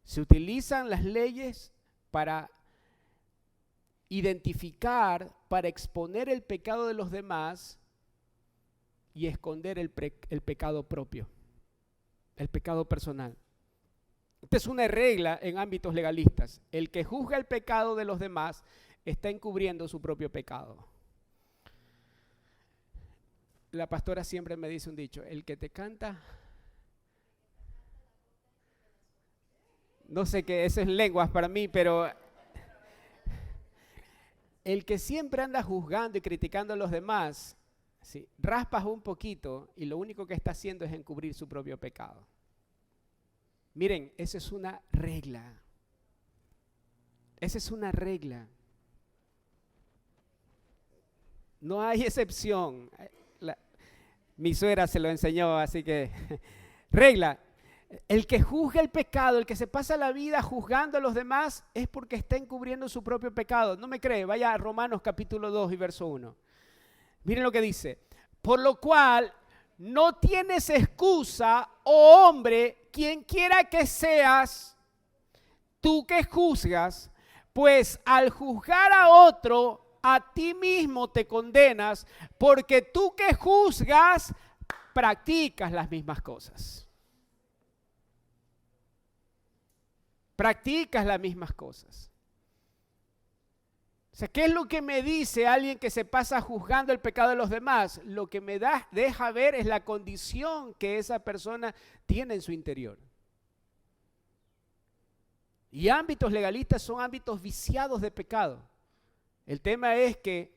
Se utilizan las leyes para identificar, para exponer el pecado de los demás y esconder el pecado propio, el pecado personal. Esta es una regla en ámbitos legalistas. El que juzga el pecado de los demás está encubriendo su propio pecado. La pastora siempre me dice un dicho: el que te canta, no sé qué, eso es lenguas para mí, pero el que siempre anda juzgando y criticando a los demás, ¿sí?, raspas un poquito y lo único que está haciendo es encubrir su propio pecado. Miren, esa es una regla. Esa es una regla. No hay excepción. Mi suegra se lo enseñó, así que regla. El que juzga el pecado, el que se pasa la vida juzgando a los demás, es porque está encubriendo su propio pecado. ¿No me cree? Vaya a Romanos capítulo 2 y verso 1. Miren lo que dice: por lo cual no tienes excusa, oh hombre, quien quiera que seas, tú que juzgas, pues al juzgar a otro, a ti mismo te condenas, porque tú que juzgas, practicas las mismas cosas. Practicas las mismas cosas. O sea, ¿qué es lo que me dice alguien que se pasa juzgando el pecado de los demás? Lo que me deja ver es la condición que esa persona tiene en su interior. Y ámbitos legalistas son ámbitos viciados de pecado. El tema es que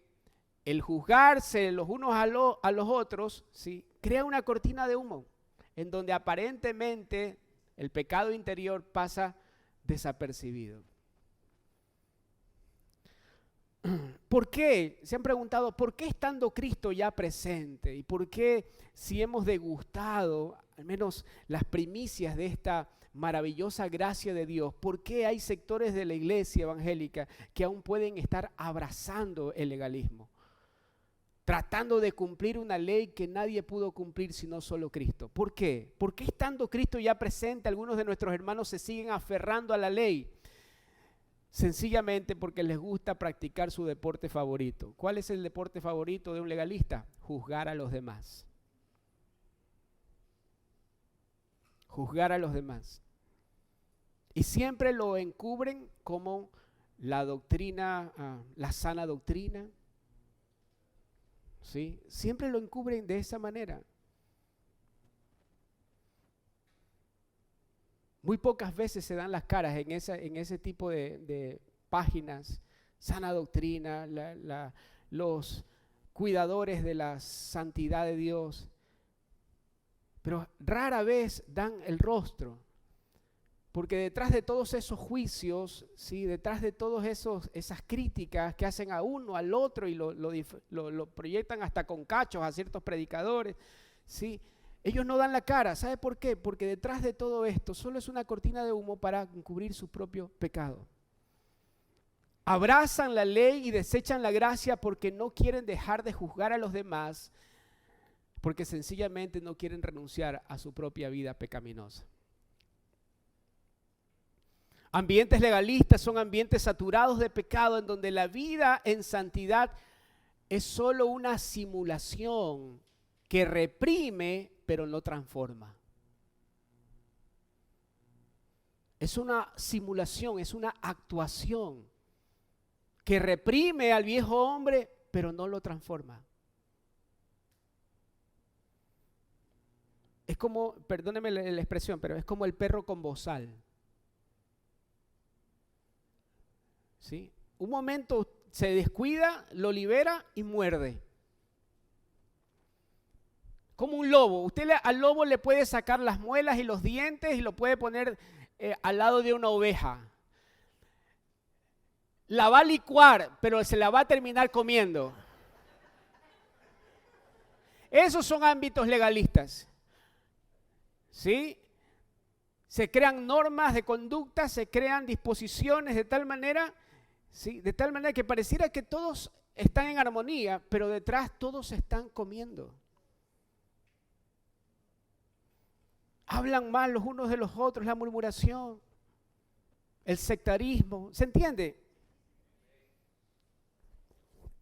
el juzgarse los unos a los otros, ¿sí?, crea una cortina de humo en donde aparentemente el pecado interior pasa desapercibido. ¿Por qué? Se han preguntado, ¿por qué estando Cristo ya presente? ¿Y por qué, si hemos degustado al menos las primicias de esta maravillosa gracia de Dios, por qué hay sectores de la iglesia evangélica que aún pueden estar abrazando el legalismo? Tratando de cumplir una ley que nadie pudo cumplir sino solo Cristo. ¿Por qué? ¿Por qué estando Cristo ya presente algunos de nuestros hermanos se siguen aferrando a la ley? Sencillamente porque les gusta practicar su deporte favorito. ¿Cuál es el deporte favorito de un legalista? Juzgar a los demás. Juzgar a los demás. Y siempre lo encubren como la doctrina, la sana doctrina. ¿Sí? Siempre lo encubren de esa manera. Muy pocas veces se dan las caras en ese tipo de páginas. Sana doctrina, los cuidadores de la santidad de Dios. Pero rara vez dan el rostro. Porque detrás de todos esos juicios, ¿sí? Detrás de todas esas críticas que hacen a uno, al otro y lo proyectan hasta con cachos a ciertos predicadores, ¿sí? Ellos no dan la cara. ¿Sabe por qué? Porque detrás de todo esto solo es una cortina de humo para encubrir su propio pecado. Abrazan la ley y desechan la gracia porque no quieren dejar de juzgar a los demás, porque sencillamente no quieren renunciar a su propia vida pecaminosa. Ambientes legalistas son ambientes saturados de pecado en donde la vida en santidad es solo una simulación que reprime pero no transforma. Es una simulación, es una actuación que reprime al viejo hombre pero no lo transforma. Es como, perdóneme la expresión, pero es como el perro con bozal. ¿Sí? Un momento se descuida, lo libera y muerde. Como un lobo. Usted al lobo le puede sacar las muelas y los dientes y lo puede poner al lado de una oveja. La va a licuar, pero se la va a terminar comiendo. Esos son ámbitos legalistas. ¿Sí? Se crean normas de conducta, se crean disposiciones de tal manera, ¿sí? De tal manera que pareciera que todos están en armonía, pero detrás todos están comiendo. Hablan mal los unos de los otros, la murmuración, el sectarismo, ¿se entiende?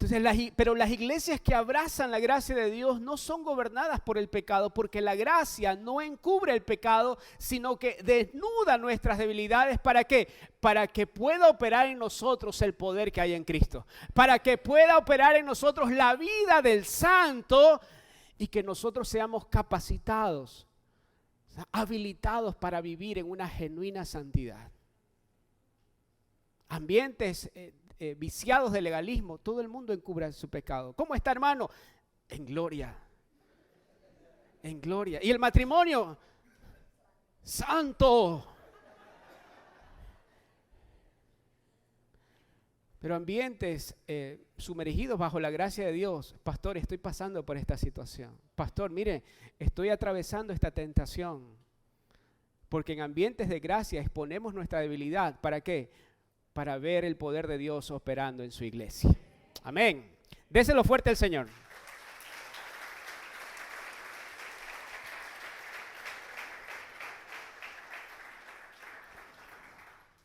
Entonces, pero las iglesias que abrazan la gracia de Dios no son gobernadas por el pecado, porque la gracia no encubre el pecado, sino que desnuda nuestras debilidades. ¿Para qué? Para que pueda operar en nosotros el poder que hay en Cristo. Para que pueda operar en nosotros la vida del santo y que nosotros seamos capacitados, habilitados para vivir en una genuina santidad. Ambientes viciados de legalismo, todo el mundo encubre su pecado. ¿Cómo está, hermano? En gloria. En gloria. ¿Y el matrimonio? Santo. Pero ambientes sumergidos bajo la gracia de Dios. Pastor, estoy pasando por esta situación. Pastor, mire, estoy atravesando esta tentación. Porque en ambientes de gracia exponemos nuestra debilidad. ¿Para qué? Para ver el poder de Dios operando en su iglesia. Amén. Déselo fuerte al Señor.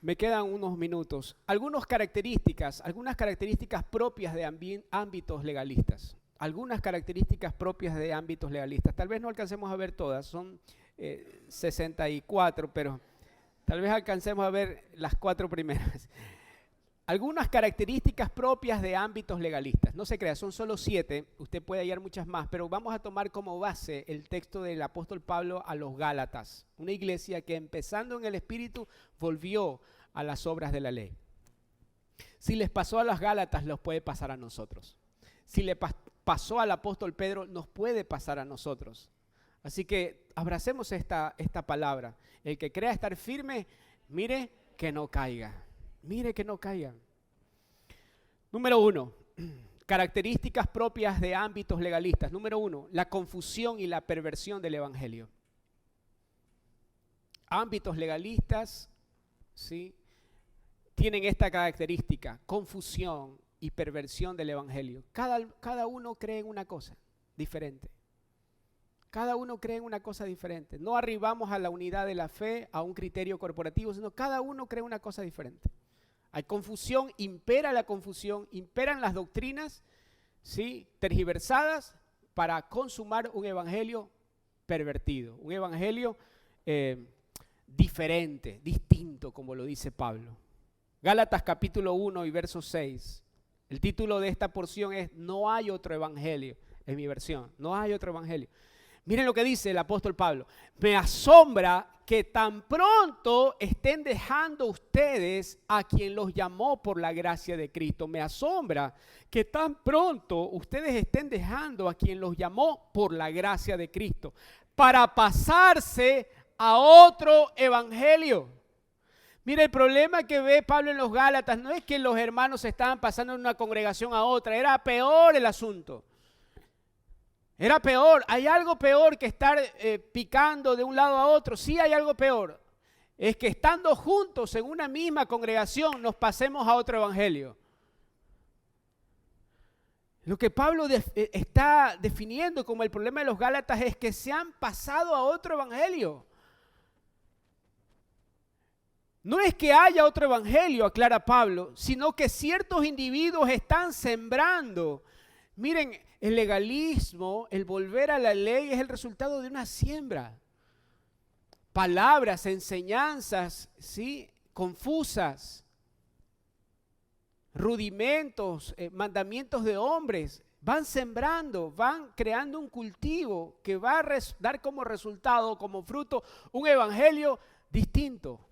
Me quedan unos minutos. Algunas características propias de ámbitos legalistas. Algunas características propias de ámbitos legalistas. Tal vez no alcancemos a ver todas, son 64, pero tal vez alcancemos a ver las 4 primeras. Algunas características propias de ámbitos legalistas. No se crea, son solo 7, usted puede hallar muchas más, pero vamos a tomar como base el texto del apóstol Pablo a los Gálatas, una iglesia que empezando en el Espíritu volvió a las obras de la ley. Si les pasó a los Gálatas, los puede pasar a nosotros. Si le pasó al apóstol Pedro, nos puede pasar a nosotros. Así que abracemos esta palabra. El que crea estar firme, mire que no caiga. Mire que no caiga. Número 1, características propias de ámbitos legalistas. Número 1, la confusión y la perversión del evangelio. Ámbitos legalistas, ¿sí?, tienen esta característica, confusión y perversión del evangelio. Cada uno cree en una cosa diferente. Cada uno cree en una cosa diferente. No arribamos a la unidad de la fe, a un criterio corporativo, sino cada uno cree una cosa diferente. Hay confusión, impera la confusión, imperan las doctrinas, ¿sí?, tergiversadas para consumar un evangelio pervertido, un evangelio diferente, distinto, como lo dice Pablo. Gálatas capítulo 1 y verso 6. El título de esta porción es No hay otro evangelio, en mi versión. No hay otro evangelio. Miren lo que dice el apóstol Pablo. Me asombra que tan pronto estén dejando ustedes a quien los llamó por la gracia de Cristo. Me asombra que tan pronto ustedes estén dejando a quien los llamó por la gracia de Cristo para pasarse a otro evangelio. Mira, el problema que ve Pablo en los Gálatas no es que los hermanos se estaban pasando de una congregación a otra, era peor el asunto. Era peor, hay algo peor que estar picando de un lado a otro, sí hay algo peor. Es que estando juntos en una misma congregación nos pasemos a otro evangelio. Lo que Pablo está definiendo como el problema de los Gálatas es que se han pasado a otro evangelio. No es que haya otro evangelio, aclara Pablo, sino que ciertos individuos están sembrando. Miren, el legalismo, el volver a la ley es el resultado de una siembra. Palabras, enseñanzas, ¿sí?, confusas, rudimentos, mandamientos de hombres, van sembrando, van creando un cultivo que va a dar como resultado, como fruto, un evangelio distinto.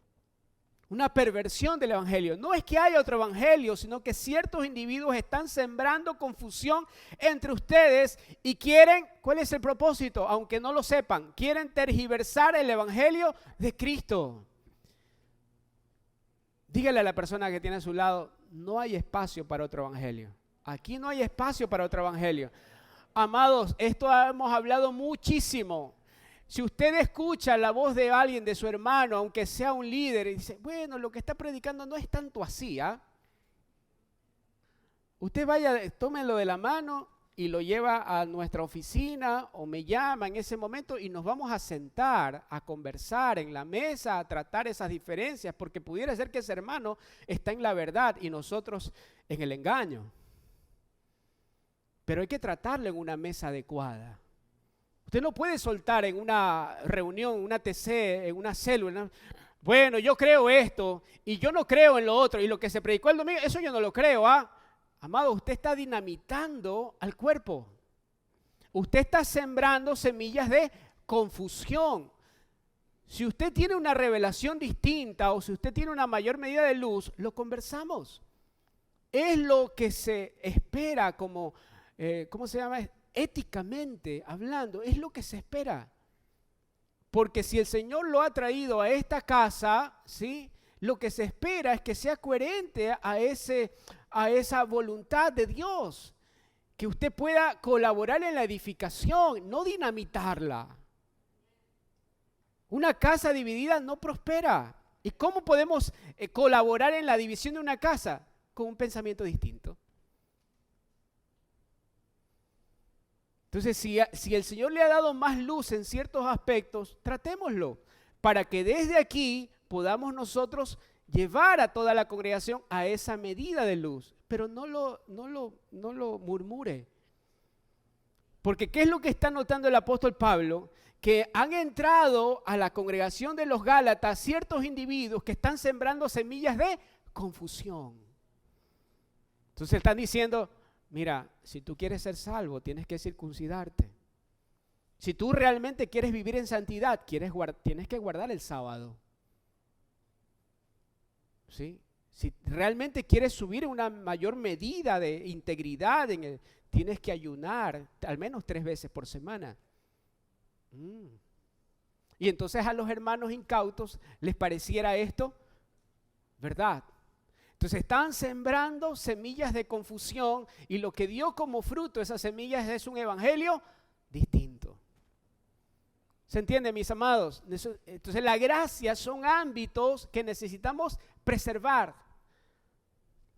Una perversión del evangelio. No es que haya otro evangelio, sino que ciertos individuos están sembrando confusión entre ustedes y quieren, ¿cuál es el propósito? Aunque no lo sepan, quieren tergiversar el evangelio de Cristo. Dígale a la persona que tiene a su lado, no hay espacio para otro evangelio. Aquí no hay espacio para otro evangelio. Amados, esto hemos hablado muchísimo. Si usted escucha la voz de alguien, de su hermano, aunque sea un líder, y dice, bueno, lo que está predicando no es tanto así, ¿ah? Usted vaya, tómelo de la mano y lo lleva a nuestra oficina o me llama en ese momento y nos vamos a sentar, a conversar en la mesa, a tratar esas diferencias, porque pudiera ser que ese hermano está en la verdad y nosotros en el engaño. Pero hay que tratarlo en una mesa adecuada. Usted no puede soltar en una reunión, una TC, en una célula, bueno, yo creo esto y yo no creo en lo otro y lo que se predicó el domingo, eso yo no lo creo, ¿ah? Amado, usted está dinamitando al cuerpo. Usted está sembrando semillas de confusión. Si usted tiene una revelación distinta o si usted tiene una mayor medida de luz, lo conversamos. Es lo que se espera como, ¿cómo se llama? Éticamente hablando, es lo que se espera. Porque si el Señor lo ha traído a esta casa, ¿sí?, lo que se espera es que sea coherente a esa voluntad de Dios. Que usted pueda colaborar en la edificación, no dinamitarla. Una casa dividida no prospera. ¿Y cómo podemos colaborar en la división de una casa? Con un pensamiento distinto. Entonces, si el Señor le ha dado más luz en ciertos aspectos, tratémoslo para que desde aquí podamos nosotros llevar a toda la congregación a esa medida de luz. Pero no lo murmure. Porque ¿qué es lo que está notando el apóstol Pablo? Que han entrado a la congregación de los Gálatas ciertos individuos que están sembrando semillas de confusión. Entonces están diciendo, mira, si tú quieres ser salvo, tienes que circuncidarte. Si tú realmente quieres vivir en santidad, tienes que guardar el sábado. ¿Sí? Si realmente quieres subir una mayor medida de integridad, tienes que ayunar al menos 3 veces por semana. Y entonces a los hermanos incautos les pareciera esto, ¿verdad? Entonces están sembrando semillas de confusión y lo que dio como fruto esas semillas es un evangelio distinto. ¿Se entiende, mis amados? Entonces la gracia son ámbitos que necesitamos preservar.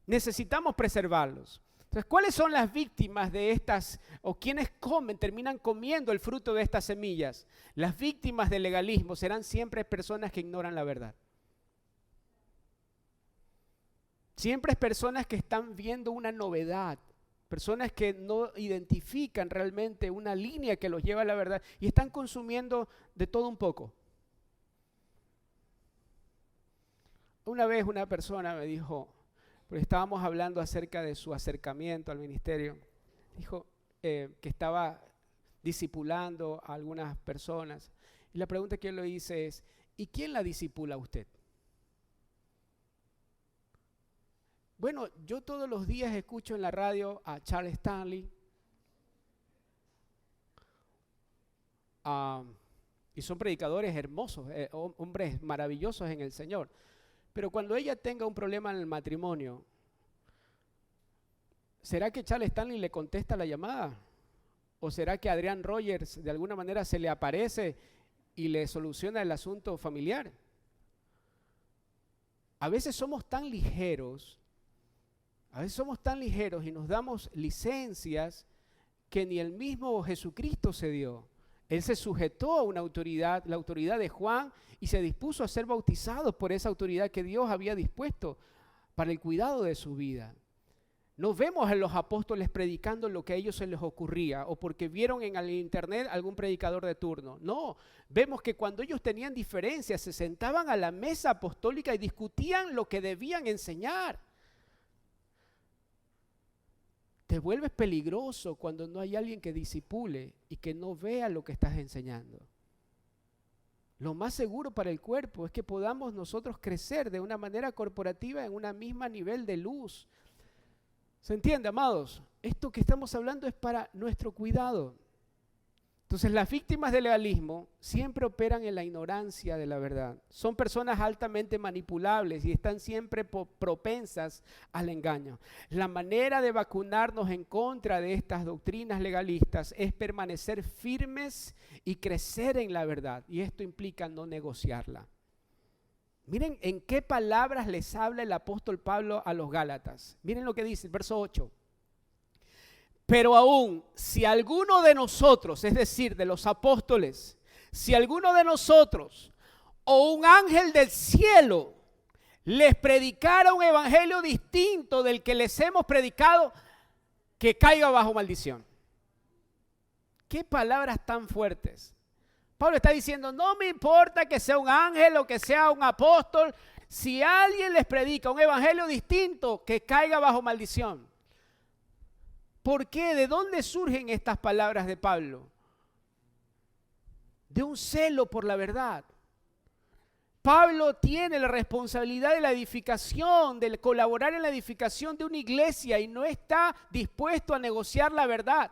Necesitamos preservarlos. Entonces, ¿cuáles son las víctimas de estas o quienes terminan comiendo el fruto de estas semillas? Las víctimas del legalismo serán siempre personas que ignoran la verdad. Siempre es personas que están viendo una novedad, personas que no identifican realmente una línea que los lleva a la verdad y están consumiendo de todo un poco. Una vez una persona me dijo, porque estábamos hablando acerca de su acercamiento al ministerio, dijo que estaba discipulando a algunas personas. Y la pregunta que yo le hice es, ¿y quién la discipula a usted? Bueno, yo todos los días escucho en la radio a Charles Stanley, y son predicadores hermosos, hombres maravillosos en el Señor. Pero cuando ella tenga un problema en el matrimonio, ¿será que Charles Stanley le contesta la llamada? ¿O será que Adrian Rogers de alguna manera se le aparece y le soluciona el asunto familiar? A veces somos tan ligeros, y nos damos licencias que ni el mismo Jesucristo se dio. Él se sujetó a una autoridad, la autoridad de Juan, y se dispuso a ser bautizado por esa autoridad que Dios había dispuesto para el cuidado de su vida. No vemos a los apóstoles predicando lo que a ellos se les ocurría o porque vieron en el internet algún predicador de turno. No, vemos que cuando ellos tenían diferencias se sentaban a la mesa apostólica y discutían lo que debían enseñar. Te vuelves peligroso cuando no hay alguien que discipule y que no vea lo que estás enseñando. Lo más seguro para el cuerpo es que podamos nosotros crecer de una manera corporativa en una misma nivel de luz. ¿Se entiende, amados? Esto que estamos hablando es para nuestro cuidado. Entonces, las víctimas del legalismo siempre operan en la ignorancia de la verdad. Son personas altamente manipulables y están siempre propensas al engaño. La manera de vacunarnos en contra de estas doctrinas legalistas es permanecer firmes y crecer en la verdad. Y esto implica no negociarla. Miren en qué palabras les habla el apóstol Pablo a los Gálatas. Miren lo que dice el verso 8. Pero aún, si alguno de nosotros, es decir, de los apóstoles, si alguno de nosotros o un ángel del cielo les predicara un evangelio distinto del que les hemos predicado, que caiga bajo maldición. ¿Qué palabras tan fuertes? Pablo está diciendo, no me importa que sea un ángel o que sea un apóstol, si alguien les predica un evangelio distinto, que caiga bajo maldición. ¿Por qué? ¿De dónde surgen estas palabras de Pablo? De un celo por la verdad. Pablo tiene la responsabilidad de la edificación, de colaborar en la edificación de una iglesia y no está dispuesto a negociar la verdad.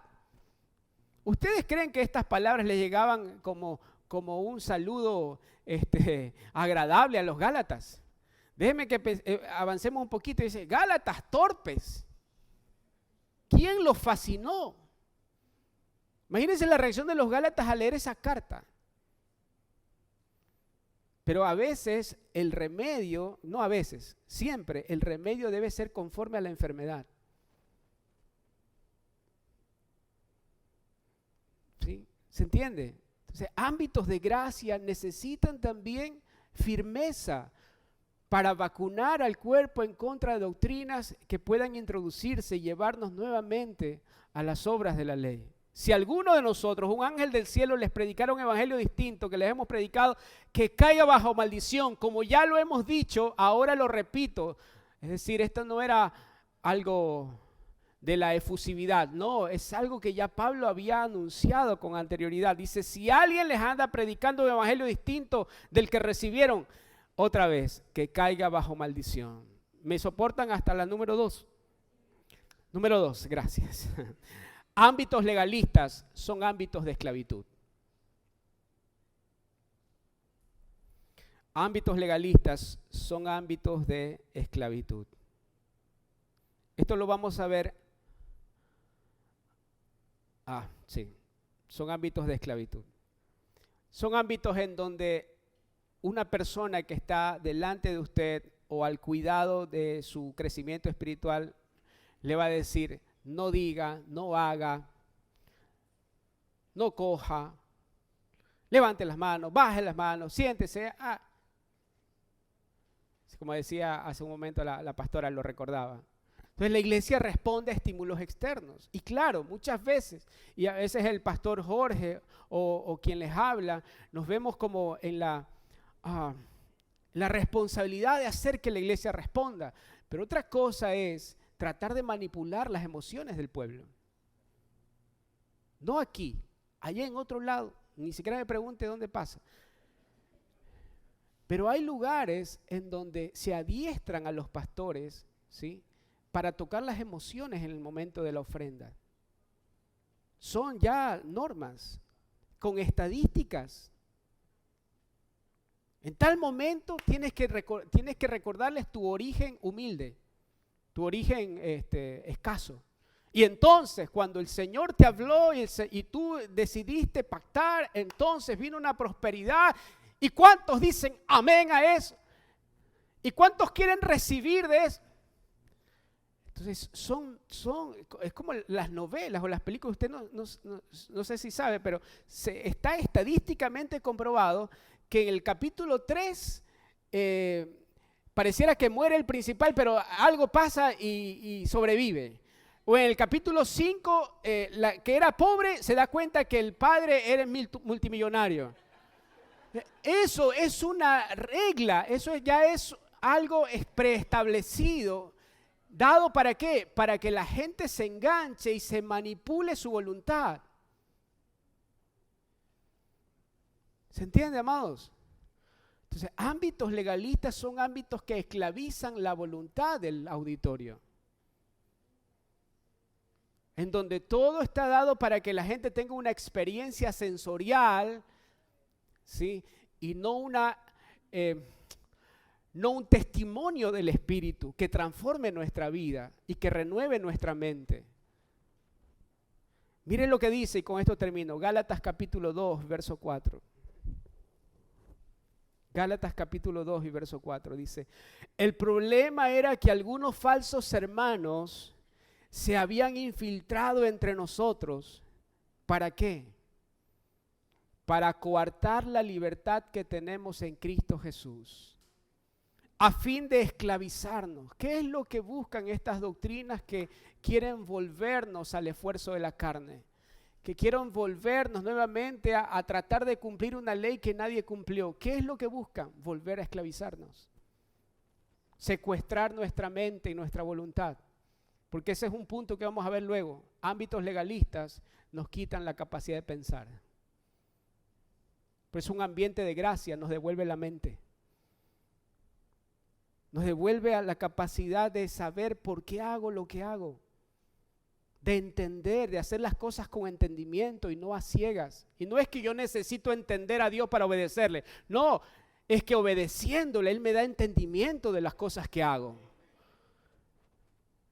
¿Ustedes creen que estas palabras le llegaban como un saludo agradable a los Gálatas? Déjenme que avancemos un poquito y dice, Gálatas torpes. ¿Quién los fascinó? Imagínense la reacción de los Gálatas al leer esa carta. Pero a veces el remedio, no a veces, siempre el remedio debe ser conforme a la enfermedad. ¿Sí? ¿Se entiende? Entonces, ámbitos de gracia necesitan también firmeza para vacunar al cuerpo en contra de doctrinas que puedan introducirse y llevarnos nuevamente a las obras de la ley. Si alguno de nosotros, un ángel del cielo, les predicara un evangelio distinto que les hemos predicado, que caiga bajo maldición, como ya lo hemos dicho, ahora lo repito. Es decir, esto no era algo de la efusividad, no, es algo que ya Pablo había anunciado con anterioridad. Dice, si alguien les anda predicando un evangelio distinto del que recibieron, otra vez, que caiga bajo maldición. ¿Me soportan hasta la número 2? Número 2, gracias. Ámbitos legalistas son ámbitos de esclavitud. Ámbitos legalistas son ámbitos de esclavitud. Esto lo vamos a ver. Sí, son ámbitos de esclavitud. Son ámbitos en donde una persona que está delante de usted o al cuidado de su crecimiento espiritual le va a decir, no diga, no haga, no coja, levante las manos, baje las manos, siéntese. Como decía hace un momento la pastora, lo recordaba. Entonces la iglesia responde a estímulos externos. Y claro, muchas veces, y a veces el pastor Jorge o quien les habla, nos vemos como en la responsabilidad de hacer que la iglesia responda. Pero otra cosa es tratar de manipular las emociones del pueblo. No aquí, allá en otro lado. Ni siquiera me pregunte dónde pasa. Pero hay lugares en donde se adiestran a los pastores, ¿sí?, para tocar las emociones en el momento de la ofrenda. Son ya normas con estadísticas. En tal momento tienes que recordarles tu origen humilde, tu origen escaso. Y entonces cuando el Señor te habló y tú decidiste pactar, entonces vino una prosperidad. ¿Y cuántos dicen amén a eso? ¿Y cuántos quieren recibir de eso? Entonces es como las novelas o las películas. Usted no sé si sabe, pero está estadísticamente comprobado que en el capítulo 3 pareciera que muere el principal, pero algo pasa y sobrevive. O en el capítulo 5, que era pobre, se da cuenta que el padre era multimillonario. Eso es una regla, eso ya es algo preestablecido. ¿Dado para qué? Para que la gente se enganche y se manipule su voluntad. ¿Se entiende, amados? Entonces, ámbitos legalistas son ámbitos que esclavizan la voluntad del auditorio. En donde todo está dado para que la gente tenga una experiencia sensorial, ¿sí?, y no un testimonio del Espíritu que transforme nuestra vida y que renueve nuestra mente. Miren lo que dice, y con esto termino, Gálatas capítulo 2, verso 4. Gálatas capítulo 2 y verso 4 dice: el problema era que algunos falsos hermanos se habían infiltrado entre nosotros. ¿Para qué? Para coartar la libertad que tenemos en Cristo Jesús, a fin de esclavizarnos. ¿Qué es lo que buscan estas doctrinas que quieren volvernos al esfuerzo de la carne? Que quieren volvernos nuevamente a tratar de cumplir una ley que nadie cumplió. ¿Qué es lo que buscan? Volver a esclavizarnos. Secuestrar nuestra mente y nuestra voluntad. Porque ese es un punto que vamos a ver luego. Ámbitos legalistas nos quitan la capacidad de pensar. Pues un ambiente de gracia nos devuelve la mente. Nos devuelve a la capacidad de saber por qué hago lo que hago. De entender, de hacer las cosas con entendimiento y no a ciegas. Y no es que yo necesito entender a Dios para obedecerle. No, es que obedeciéndole Él me da entendimiento de las cosas que hago.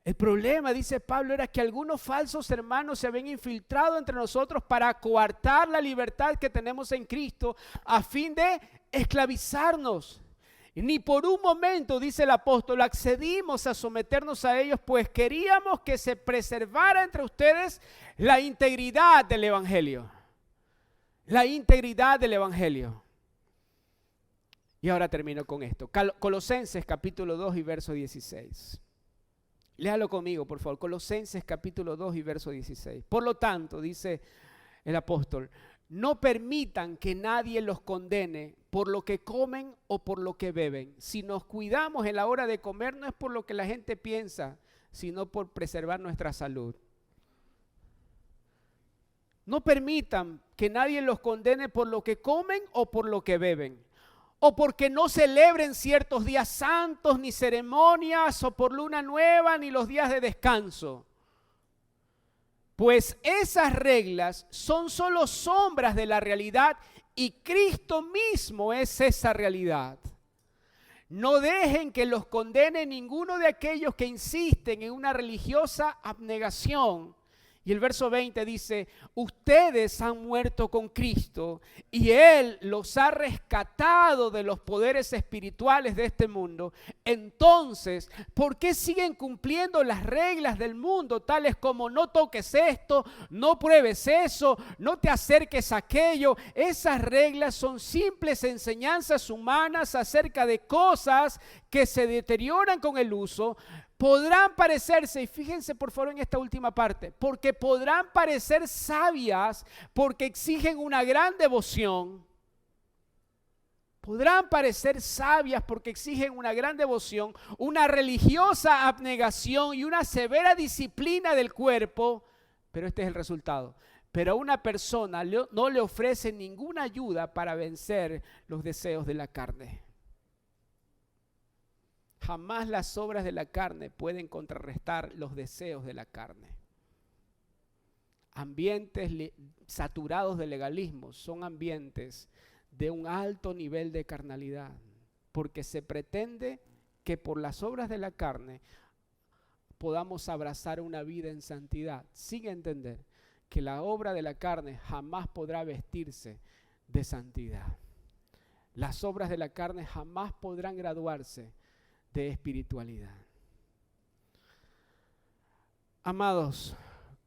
El problema, dice Pablo, era que algunos falsos hermanos se habían infiltrado entre nosotros para coartar la libertad que tenemos en Cristo a fin de esclavizarnos. Ni por un momento, dice el apóstol, accedimos a someternos a ellos, pues queríamos que se preservara entre ustedes la integridad del Evangelio. La integridad del Evangelio. Y ahora termino con esto. Colosenses capítulo 2 y verso 16. Léalo conmigo, por favor. Colosenses capítulo 2 y verso 16. Por lo tanto, dice el apóstol, no permitan que nadie los condene por lo que comen o por lo que beben. Si nos cuidamos en la hora de comer, no es por lo que la gente piensa, sino por preservar nuestra salud. No permitan que nadie los condene por lo que comen o por lo que beben, o porque no celebren ciertos días santos, ni ceremonias, o por luna nueva, ni los días de descanso. Pues esas reglas son solo sombras de la realidad y Cristo mismo es esa realidad. No dejen que los condene ninguno de aquellos que insisten en una religiosa abnegación. Y el verso 20 dice, ustedes han muerto con Cristo y Él los ha rescatado de los poderes espirituales de este mundo. Entonces, ¿por qué siguen cumpliendo las reglas del mundo, tales como no toques esto, no pruebes eso, no te acerques a aquello? Esas reglas son simples enseñanzas humanas acerca de cosas que se deterioran con el uso. Podrán parecerse, y fíjense por favor en esta última parte, porque podrán parecer sabias porque exigen una gran devoción, Podrán parecer sabias porque exigen una gran devoción, una religiosa abnegación y una severa disciplina del cuerpo, pero este es el resultado. Pero a una persona no le ofrece ninguna ayuda para vencer los deseos de la carne. Jamás las obras de la carne pueden contrarrestar los deseos de la carne. Ambientes saturados de legalismo son ambientes de un alto nivel de carnalidad, porque se pretende que por las obras de la carne podamos abrazar una vida en santidad, sin entender que la obra de la carne jamás podrá vestirse de santidad. Las obras de la carne jamás podrán graduarse de espiritualidad. Amados,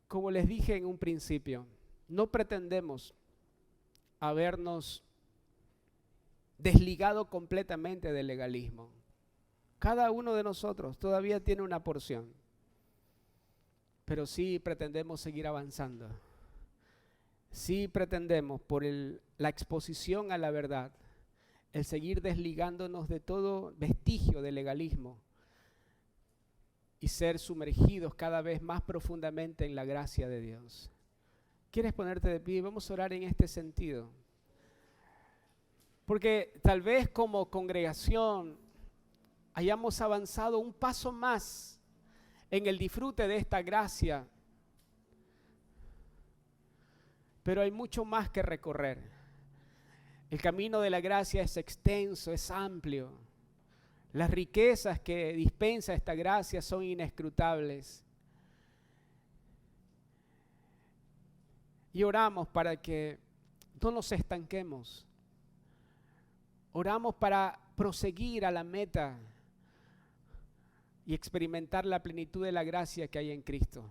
como les dije en un principio, no pretendemos habernos desligado completamente del legalismo. Cada uno de nosotros todavía tiene una porción, pero sí pretendemos seguir avanzando. Sí pretendemos, por la exposición a la verdad, el seguir desligándonos de todo vestigio de legalismo y ser sumergidos cada vez más profundamente en la gracia de Dios. ¿Quieres ponerte de pie? Vamos a orar en este sentido. Porque tal vez como congregación hayamos avanzado un paso más en el disfrute de esta gracia, pero hay mucho más que recorrer. El camino de la gracia es extenso, es amplio. Las riquezas que dispensa esta gracia son inescrutables. Y oramos para que no nos estanquemos. Oramos para proseguir a la meta y experimentar la plenitud de la gracia que hay en Cristo.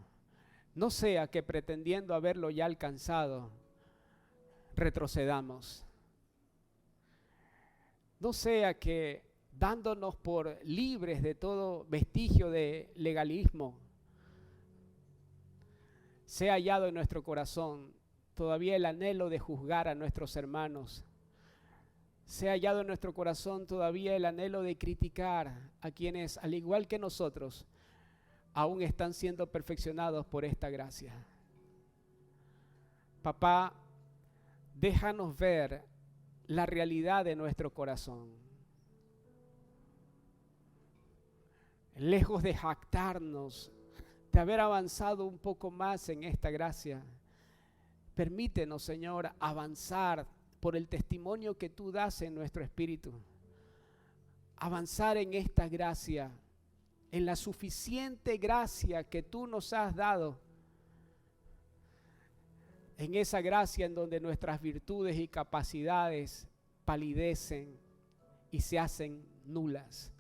No sea que pretendiendo haberlo ya alcanzado, retrocedamos. No sea que dándonos por libres de todo vestigio de legalismo, sea hallado en nuestro corazón todavía el anhelo de juzgar a nuestros hermanos. Sea hallado en nuestro corazón todavía el anhelo de criticar a quienes, al igual que nosotros, aún están siendo perfeccionados por esta gracia. Papá, déjanos ver la realidad de nuestro corazón. Lejos de jactarnos de haber avanzado un poco más en esta gracia, permítenos, Señor, avanzar por el testimonio que tú das en nuestro espíritu. Avanzar en esta gracia, en la suficiente gracia que tú nos has dado. En esa gracia en donde nuestras virtudes y capacidades palidecen y se hacen nulas.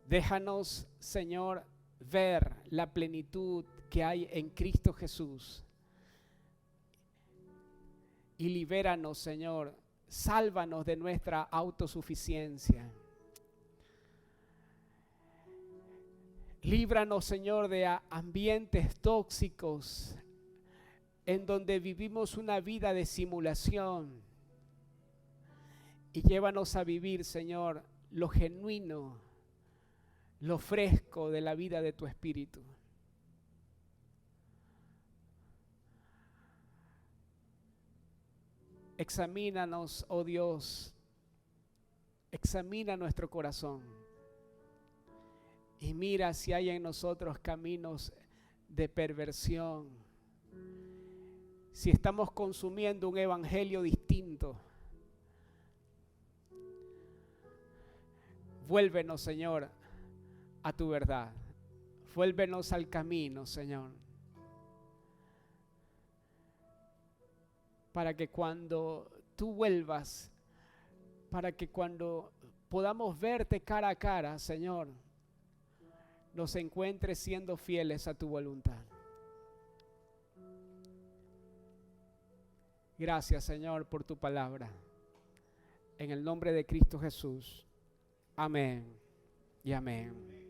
Déjanos, Señor, ver la plenitud que hay en Cristo Jesús. Y libéranos, Señor, sálvanos de nuestra autosuficiencia. Líbranos, Señor, de ambientes tóxicos en donde vivimos una vida de simulación. Y llévanos a vivir, Señor, lo genuino, lo fresco de la vida de tu Espíritu. Examínanos, oh Dios, examina nuestro corazón y mira si hay en nosotros caminos de perversión, si estamos consumiendo un evangelio distinto. Vuélvenos, Señor, a tu verdad. Vuélvenos al camino, Señor. Para que cuando tú vuelvas, para que cuando podamos verte cara a cara, Señor, nos encuentres siendo fieles a tu voluntad. Gracias, Señor, por tu palabra. En el nombre de Cristo Jesús. Amén y amén.